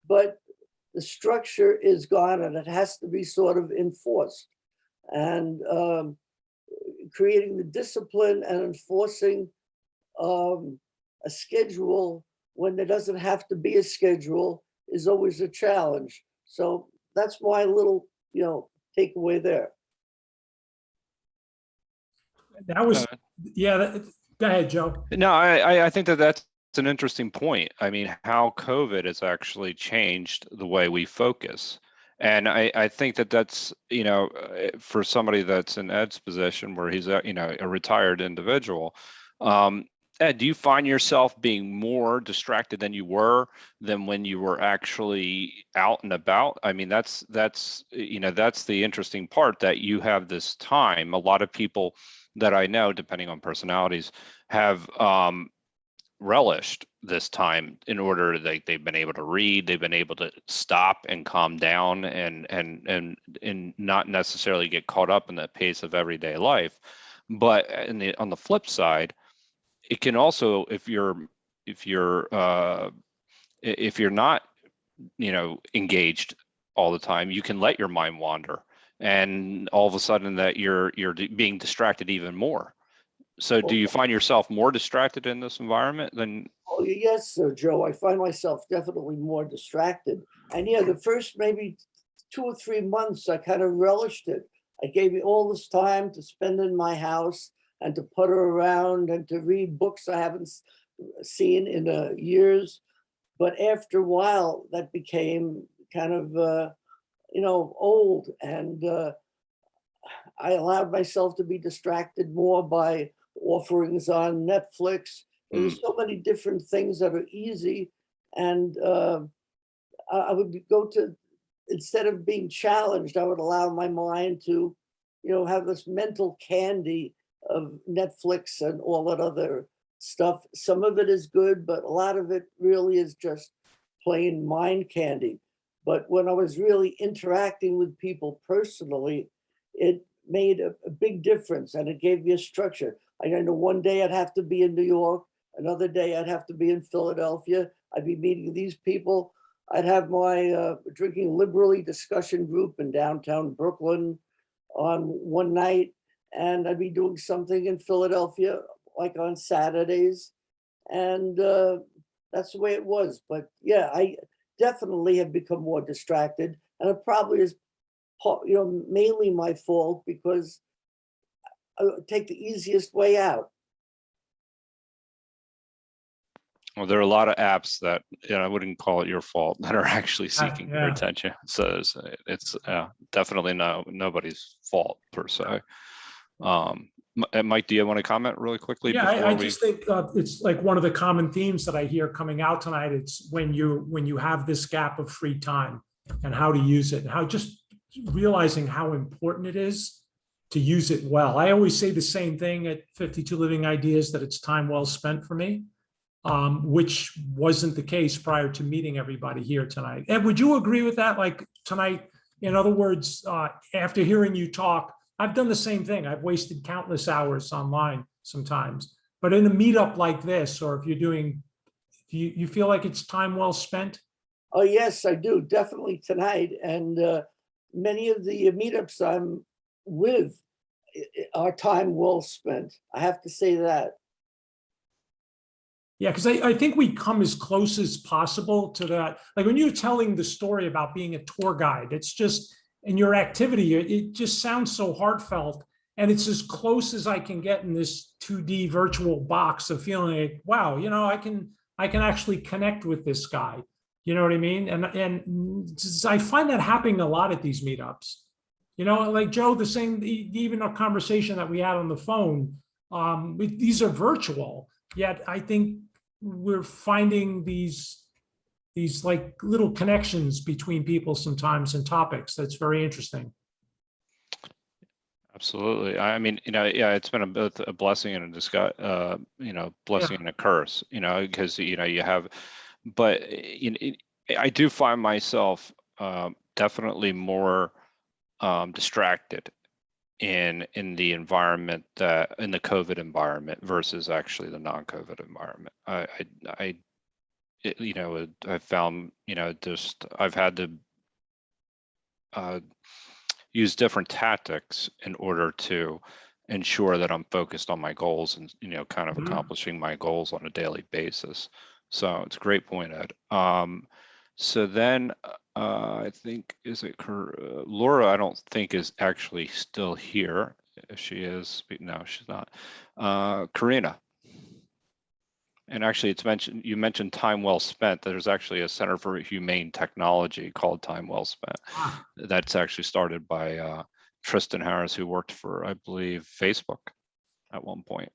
but the structure is gone and it has to be sort of enforced. And creating the discipline and enforcing a schedule when there doesn't have to be a schedule is always a challenge. So that's my little, takeaway there. That was, go ahead, Joe. No, I think that's an interesting point. I mean, how COVID has actually changed the way we focus. And I think that's, for somebody that's in Ed's position where he's a retired individual, Ed, do you find yourself being more distracted than you were than when you were actually out and about? I mean, that's the interesting part, that you have this time. A lot of people that I know, depending on personalities, have relished this time in order that they've been able to read, they've been able to stop and calm down and not necessarily get caught up in the pace of everyday life. But on the flip side, it can also, if you're not, engaged all the time, you can let your mind wander, and all of a sudden that you're being distracted even more. So do you find yourself more distracted in this environment than? Oh, yes, sir, Joe. I find myself definitely more distracted. And the first maybe 2 or 3 months, I kind of relished it. I gave me all this time to spend in my house and to putter around and to read books I haven't seen in years. But after a while, that became kind of, old. And I allowed myself to be distracted more by offerings on Netflix. There's so many different things that are easy. And I would go to, instead of being challenged, I would allow my mind to, have this mental candy of Netflix and all that other stuff. Some of it is good, but a lot of it really is just plain mind candy. But when I was really interacting with people personally, it made a big difference, and it gave me a structure. I know one day I'd have to be in New York, another day I'd have to be in Philadelphia. I'd be meeting these people. I'd have my drinking liberally discussion group in downtown Brooklyn on one night, and I'd be doing something in Philadelphia like on Saturdays. And that's the way it was. But yeah, I definitely have become more distracted, and it probably is mainly my fault because I take the easiest way out. Well, there are a lot of apps that I wouldn't call it your fault that are actually seeking your attention. So it's definitely nobody's fault per se. Mike, do you want to comment really quickly? Yeah, I just think it's like one of the common themes that I hear coming out tonight. It's when you have this gap of free time and how to use it, and how just realizing how important it is use it well. I always say the same thing at 52 Living Ideas, that it's time well spent for me, which wasn't the case prior to meeting everybody here tonight. Ed, would you agree with that? Like tonight, in other words, after hearing you talk, I've done the same thing. I've wasted countless hours online sometimes, but in a meetup like this, or if you're doing, you feel like it's time well spent? Oh, yes, I do. Definitely tonight. And many of the meetups I'm with are time well spent. I have to say that. Yeah, because I think we come as close as possible to that. Like when you're telling the story about being a tour guide, it's just, in your activity, it just sounds so heartfelt. And it's as close as I can get in this 2D virtual box of feeling like, wow, you know, I can actually connect with this guy. You know what I mean? And I find that happening a lot at these meetups. You know, like Joe, the same, even a conversation that we had on the phone, these are virtual, yet I think we're finding these like little connections between people sometimes and topics. That's very interesting. Absolutely. I mean, you know, yeah, it's been both a blessing and a you know, blessing and a curse, you know, because, you know, you have, but you know, I do find myself definitely more distracted in the environment, in the COVID environment versus actually the non-COVID environment. You know, I found, you know, just I've had to use different tactics in order to ensure that I'm focused on my goals and, you know, kind of accomplishing my goals on a daily basis. So it's a great point, Ed. So then I think, is it Laura? I don't think is actually still here. If she is, no, she's not. Karina. And actually, it's mentioned. You mentioned time well spent. There's actually a Center for Humane Technology called Time Well Spent. That's actually started by Tristan Harris, who worked for, I believe, Facebook at one point.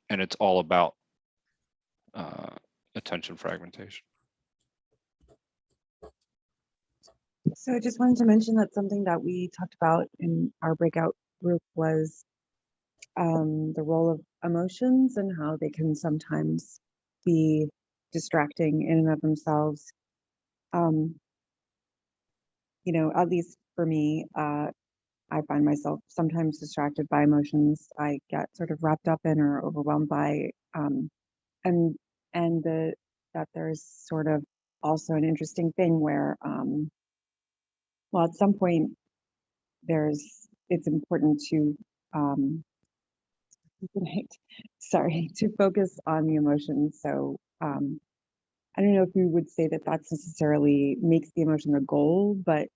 And it's all about attention fragmentation. So I just wanted to mention that something that we talked about in our breakout group was the role of emotions and how they can sometimes be distracting in and of themselves. You know, at least for me, I find myself sometimes distracted by emotions I get sort of wrapped up in or overwhelmed by, and that there's sort of also an interesting thing where, well, at some point, it's important to to focus on the emotions. So I don't know if you would say that that's necessarily makes the emotion the goal, but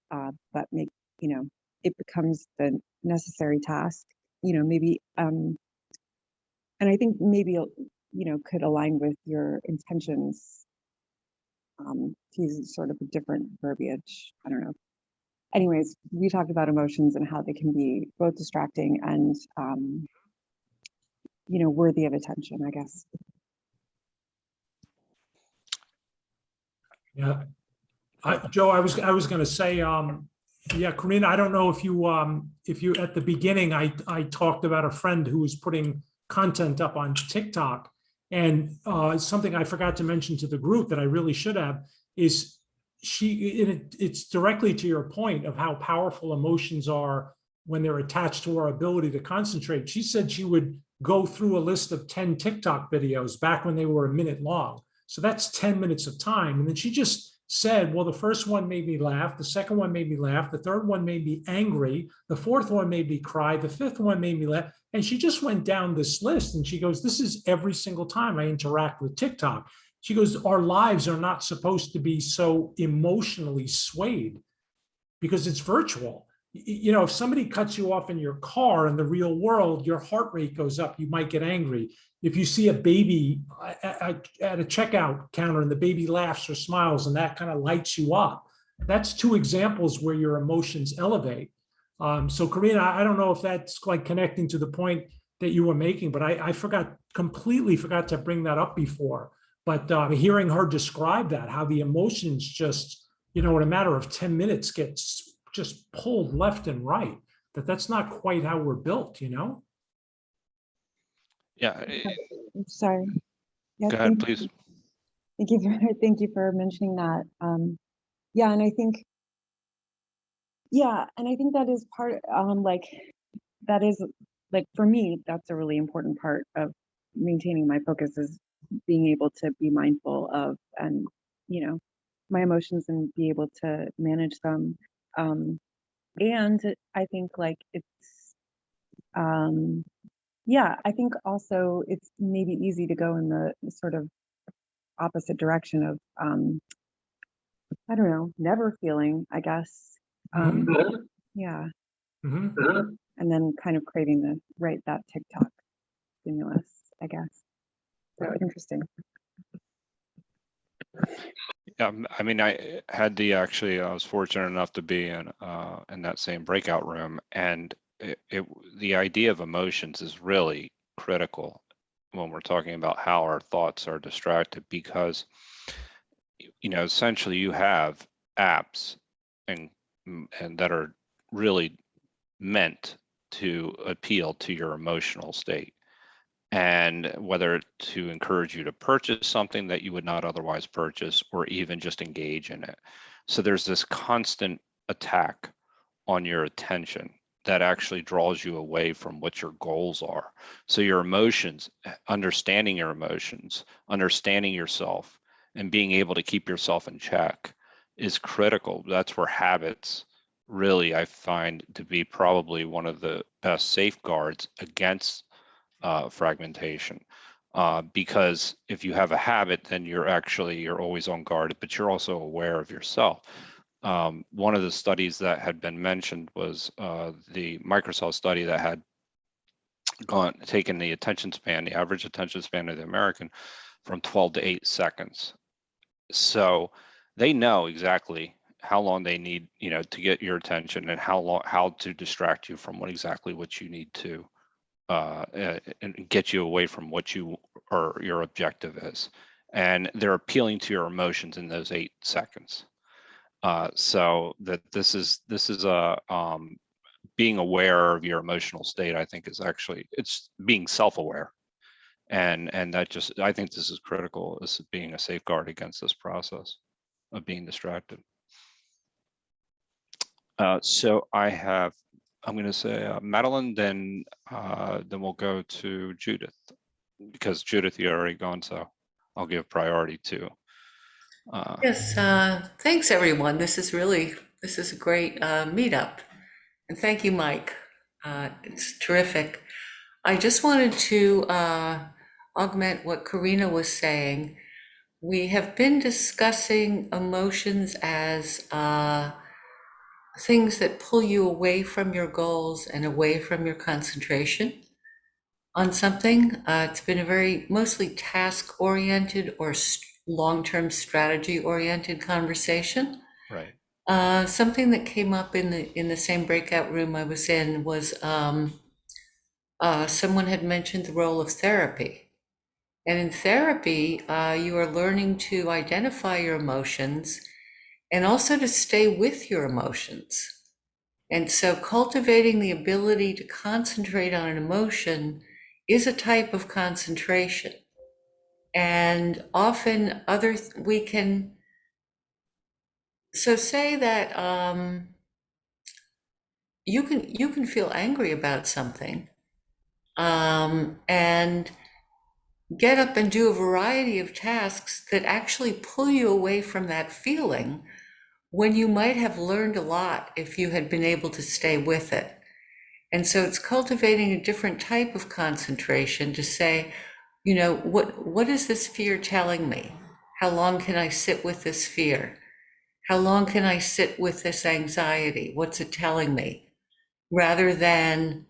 make, you know, it becomes the necessary task, you know, maybe, and I think maybe, you know, could align with your intentions, to use sort of a different verbiage. I don't know. Anyways, we talked about emotions and how they can be both distracting and, you know, worthy of attention, I guess. Yeah, Joe, I was going to say, yeah, Karina, I don't know if you at the beginning, I talked about a friend who was putting content up on TikTok, and something I forgot to mention to the group that I really should have is it's directly to your point of how powerful emotions are when they're attached to our ability to concentrate. She said she would go through a list of 10 TikTok videos back when they were a minute long. So that's 10 minutes of time. And then she just said, well, the first one made me laugh. The second one made me laugh. The third one made me angry. The fourth one made me cry. The fifth one made me laugh. And she just went down this list and she goes, this is every single time I interact with TikTok. She goes, our lives are not supposed to be so emotionally swayed because it's virtual. You know, if somebody cuts you off in your car in the real world, your heart rate goes up, you might get angry. If you see a baby at a checkout counter and the baby laughs or smiles and that kind of lights you up, that's two examples where your emotions elevate. So Karina, I don't know if that's like connecting to the point that you were making, but I completely forgot to bring that up before. But hearing her describe that, how the emotions just, you know, in a matter of 10 minutes gets just pulled left and right. that's not quite how we're built, you know? Yeah, I'm sorry. Yeah, go ahead, please. Thank you for thank you for mentioning that. Yeah, and I think that is part like that is like for me, that's a really important part of maintaining my focus is being able to be mindful of and my emotions and be able to manage them. And I think like it's yeah, I think also it's maybe easy to go in the sort of opposite direction of I don't know, never feeling, I guess. Yeah. Mhm. And then kind of craving that TikTok stimulus, I guess. So interesting. I mean, I had I was fortunate enough to be in that same breakout room, and the idea of emotions is really critical when we're talking about how our thoughts are distracted, because essentially you have apps and that are really meant to appeal to your emotional state, and whether to encourage you to purchase something that you would not otherwise purchase, or even just engage in it. So there's this constant attack on your attention that actually draws you away from what your goals are. So your emotions, understanding your emotions, understanding yourself, and being able to keep yourself in check is critical. That's where habits really, I find, to be probably one of the best safeguards against fragmentation, because if you have a habit, then you're always on guard, but you're also aware of yourself. One of the studies that had been mentioned was the Microsoft study that had taken the average attention span of the American from 12 to 8 seconds. So they know exactly how long they need, to get your attention, and how to distract you from what you need to and get you away from what your objective is. And they're appealing to your emotions in those 8 seconds. So that this is a being aware of your emotional state, I think, is actually, it's being self-aware. And I think this is critical, as being a safeguard against this process of being distracted. So I'm going to say Madeline, then we'll go to Judith, because Judith, you're already gone, so I'll give priority to. Yes, thanks everyone. This is a great meetup. And thank you, Mike. It's terrific. I just wanted to augment what Karina was saying. We have been discussing emotions as things that pull you away from your goals and away from your concentration on something. It's been a very mostly task-oriented or long-term strategy-oriented conversation. Right. Something that came up in the same breakout room I was in was someone had mentioned the role of therapy. And in therapy, you are learning to identify your emotions and also to stay with your emotions. And so cultivating the ability to concentrate on an emotion is a type of concentration. And often so say that you can feel angry about something and get up and do a variety of tasks that actually pull you away from that feeling, when you might have learned a lot if you had been able to stay with it. And so it's cultivating a different type of concentration to say, what is this fear telling me? How long can I sit with this fear? How long can I sit with this anxiety? What's it telling me? Rather than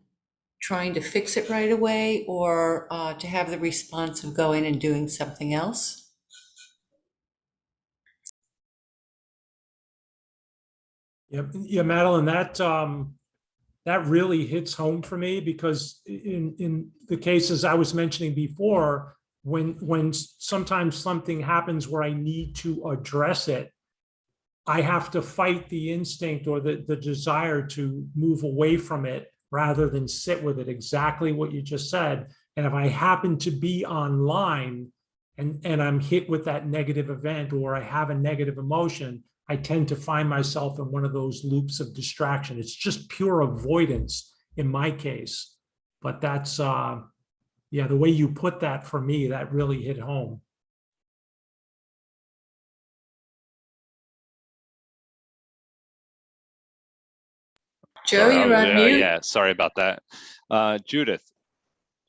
trying to fix it right away, or to have the response of going and doing something else. Yeah, Madeline, that really hits home for me, because in the cases I was mentioning before, when sometimes something happens where I need to address it, I have to fight the instinct or the desire to move away from it rather than sit with it, exactly what you just said. And if I happen to be online and I'm hit with that negative event, or I have a negative emotion, I tend to find myself in one of those loops of distraction. It's just pure avoidance in my case. But that's, yeah, the way you put that, for me, that really hit home. Joe, you're on mute. Yeah, sorry about that. Judith,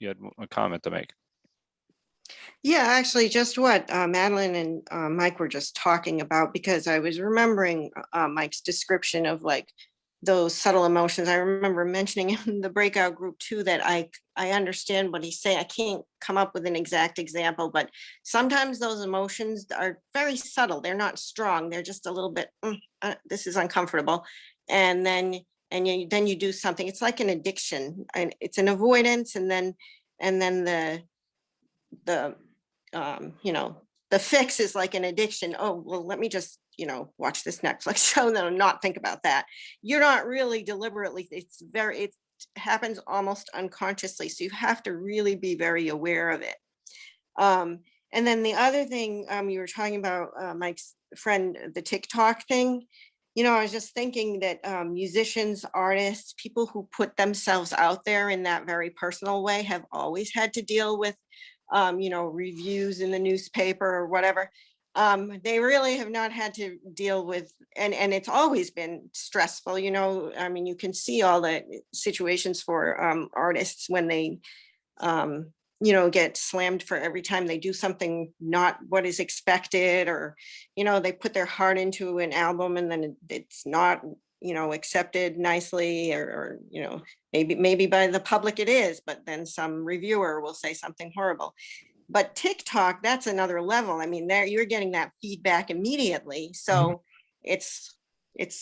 you had a comment to make. Yeah, actually, just what Madeline and Mike were just talking about, because I was remembering Mike's description of like those subtle emotions. I remember mentioning in the breakout group too that I understand what he's saying. I can't come up with an exact example, but sometimes those emotions are very subtle. They're not strong. They're just a little bit, this is uncomfortable. And then you do something. It's like an addiction, and it's an avoidance, and then the the fix is like an addiction. Oh, well, let me just, watch this Netflix show and then not think about that. You're not really deliberately, it happens almost unconsciously. So you have to really be very aware of it. And then the other thing you were talking about, Mike's friend, the TikTok thing, I was just thinking that musicians, artists, people who put themselves out there in that very personal way have always had to deal with reviews in the newspaper or whatever. They really have not had to deal with, and it's always been stressful, I mean, you can see all the situations for artists when they, get slammed for every time they do something not what is expected, or, they put their heart into an album and then it's not, accepted nicely, or maybe by the public it is, but then some reviewer will say something horrible. But TikTok, that's another level. I mean, there you're getting that feedback immediately. So it's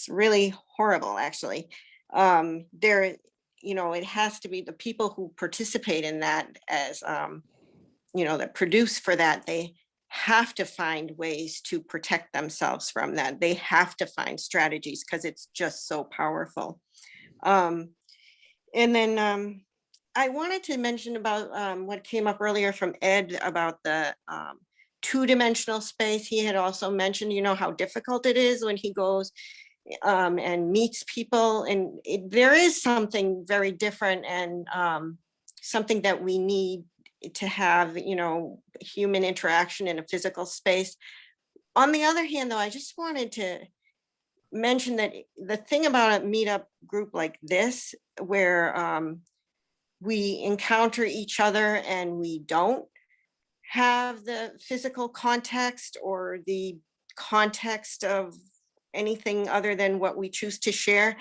really horrible, actually. It has to be the people who participate in that as, that produce for that, they have to find ways to protect themselves from that. They have to find strategies because it's just so powerful. And then I wanted to mention about what came up earlier from Ed about the two-dimensional space. He had also mentioned, how difficult it is when he goes and meets people. And there is something very different, and something that we need to have, human interaction in a physical space. On the other hand, though, I just wanted to mention that the thing about a meetup group like this, where we encounter each other and we don't have the physical context or the context of anything other than what we choose to share.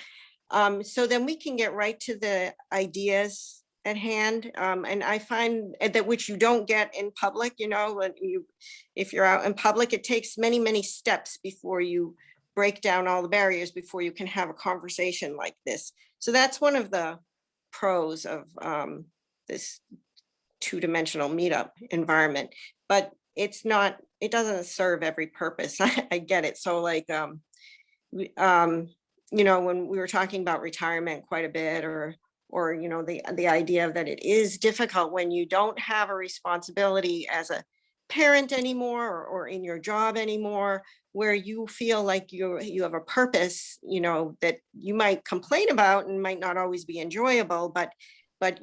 So then we can get right to the ideas at hand. And I find that which you don't get in public, if you're out in public, it takes many, many steps before you break down all the barriers, before you can have a conversation like this. So that's one of the pros of this two-dimensional meetup environment, but it doesn't serve every purpose. I get it. So like, when we were talking about retirement quite a bit, or the idea that it is difficult when you don't have a responsibility as a parent anymore, or in your job anymore, where you feel like you have a purpose, that you might complain about and might not always be enjoyable, but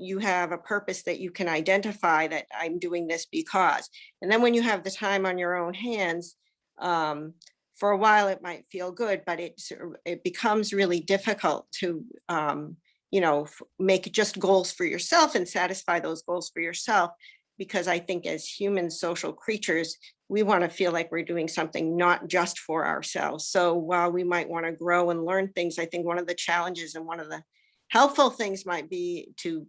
you have a purpose that you can identify, that I'm doing this because. And then when you have the time on your own hands, for a while it might feel good, but it becomes really difficult to make just goals for yourself and satisfy those goals for yourself. Because I think as human social creatures, we want to feel like we're doing something not just for ourselves. So while we might want to grow and learn things, I think one of the challenges and one of the helpful things might be to,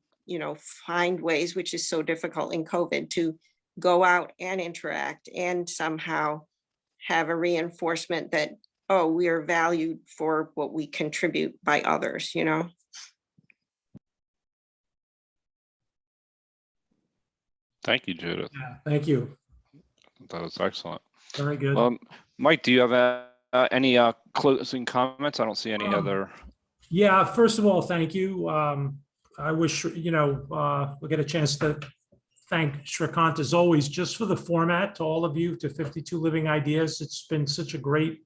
find ways, which is so difficult in COVID, to go out and interact and somehow have a reinforcement that, oh, we are valued for what we contribute by others, Thank you, Judith. Yeah, thank you. That was excellent. Very good. Mike, do you have any closing comments? I don't see any other. Yeah, first of all, thank you. I wish, we'll get a chance to thank Shrikant as always, just for the format, to all of you, to 52 Living Ideas. It's been such a great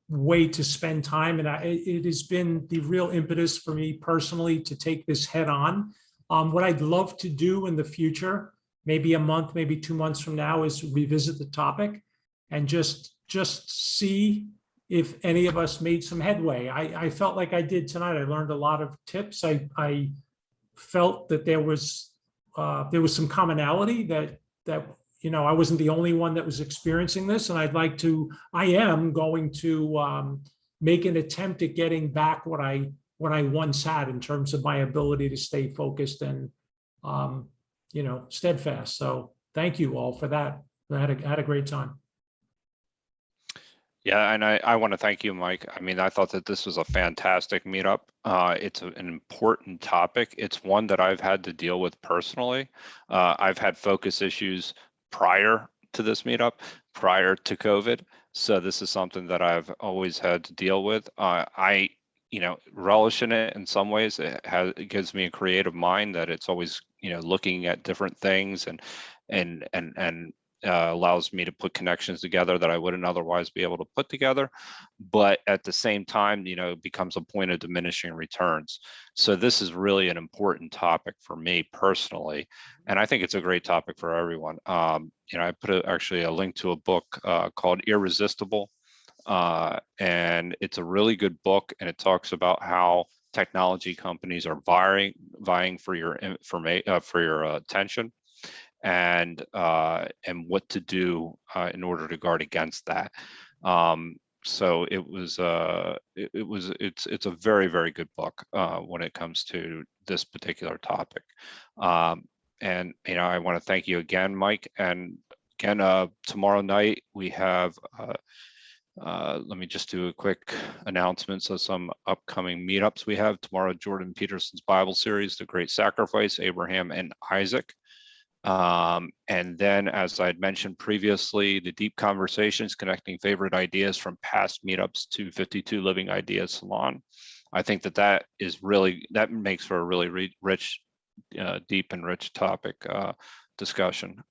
way to spend time. And it has been the real impetus for me personally to take this head on. What I'd love to do in the future, maybe a month, maybe 2 months from now, is revisit the topic and just see if any of us made some headway. I felt like I did tonight. I learned a lot of tips. I felt that there was some commonality that I wasn't the only one that was experiencing this, and I am going to make an attempt at getting back what I once had in terms of my ability to stay focused and steadfast. So thank you all for that. I had a great time. Yeah, and I want to thank you, Mike. I mean, I thought that this was a fantastic meetup. It's an important topic. It's one that I've had to deal with personally. I've had focus issues prior to this meetup, prior to COVID. So this is something that I've always had to deal with. I relish in it in some ways. It gives me a creative mind that it's always, looking at different things and allows me to put connections together that I wouldn't otherwise be able to put together. But at the same time, it becomes a point of diminishing returns. So this is really an important topic for me personally. And I think it's a great topic for everyone. I put actually a link to a book called Irresistible. And it's a really good book, and it talks about how technology companies are vying for your information, for your attention, and what to do in order to guard against that. So it's a very, very good book when it comes to this particular topic. And I want to thank you again, Mike. And again, tomorrow night we have. Let me just do a quick announcement. So some upcoming meetups we have tomorrow: Jordan Peterson's Bible series, The Great Sacrifice, Abraham and Isaac. And then, as I'd mentioned previously, the Deep Conversations, connecting favorite ideas from past meetups to 52 Living Ideas Salon. I think that makes for a really rich, deep and rich topic discussion.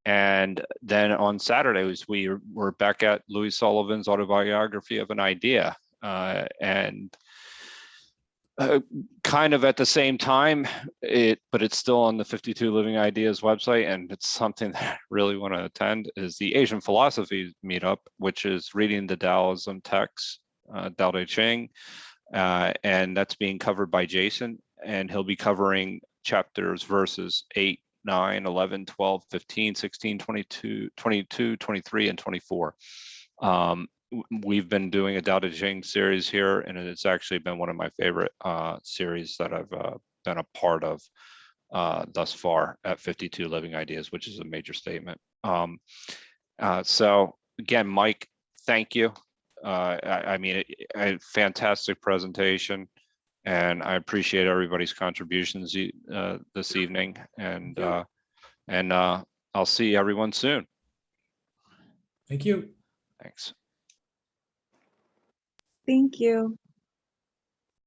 And then on Saturdays, we're back at Louis Sullivan's Autobiography of an Idea. And kind of at the same time, but it's still on the 52 Living Ideas website, and it's something that I really want to attend, is the Asian Philosophy Meetup, which is reading the Taoism text, Tao Te Ching, and that's being covered by Jason, and he'll be covering chapters, verses 8, 9, 11, 12, 15, 16, 22, 23, and 24. We've been doing a Tao Te Ching series here, and it's actually been one of my favorite series that I've been a part of thus far at 52 Living Ideas, which is a major statement. So again, Mike, thank you. I mean, a fantastic presentation, and I appreciate everybody's contributions this evening. And I'll see everyone soon. Thank you. Thanks. Thank you.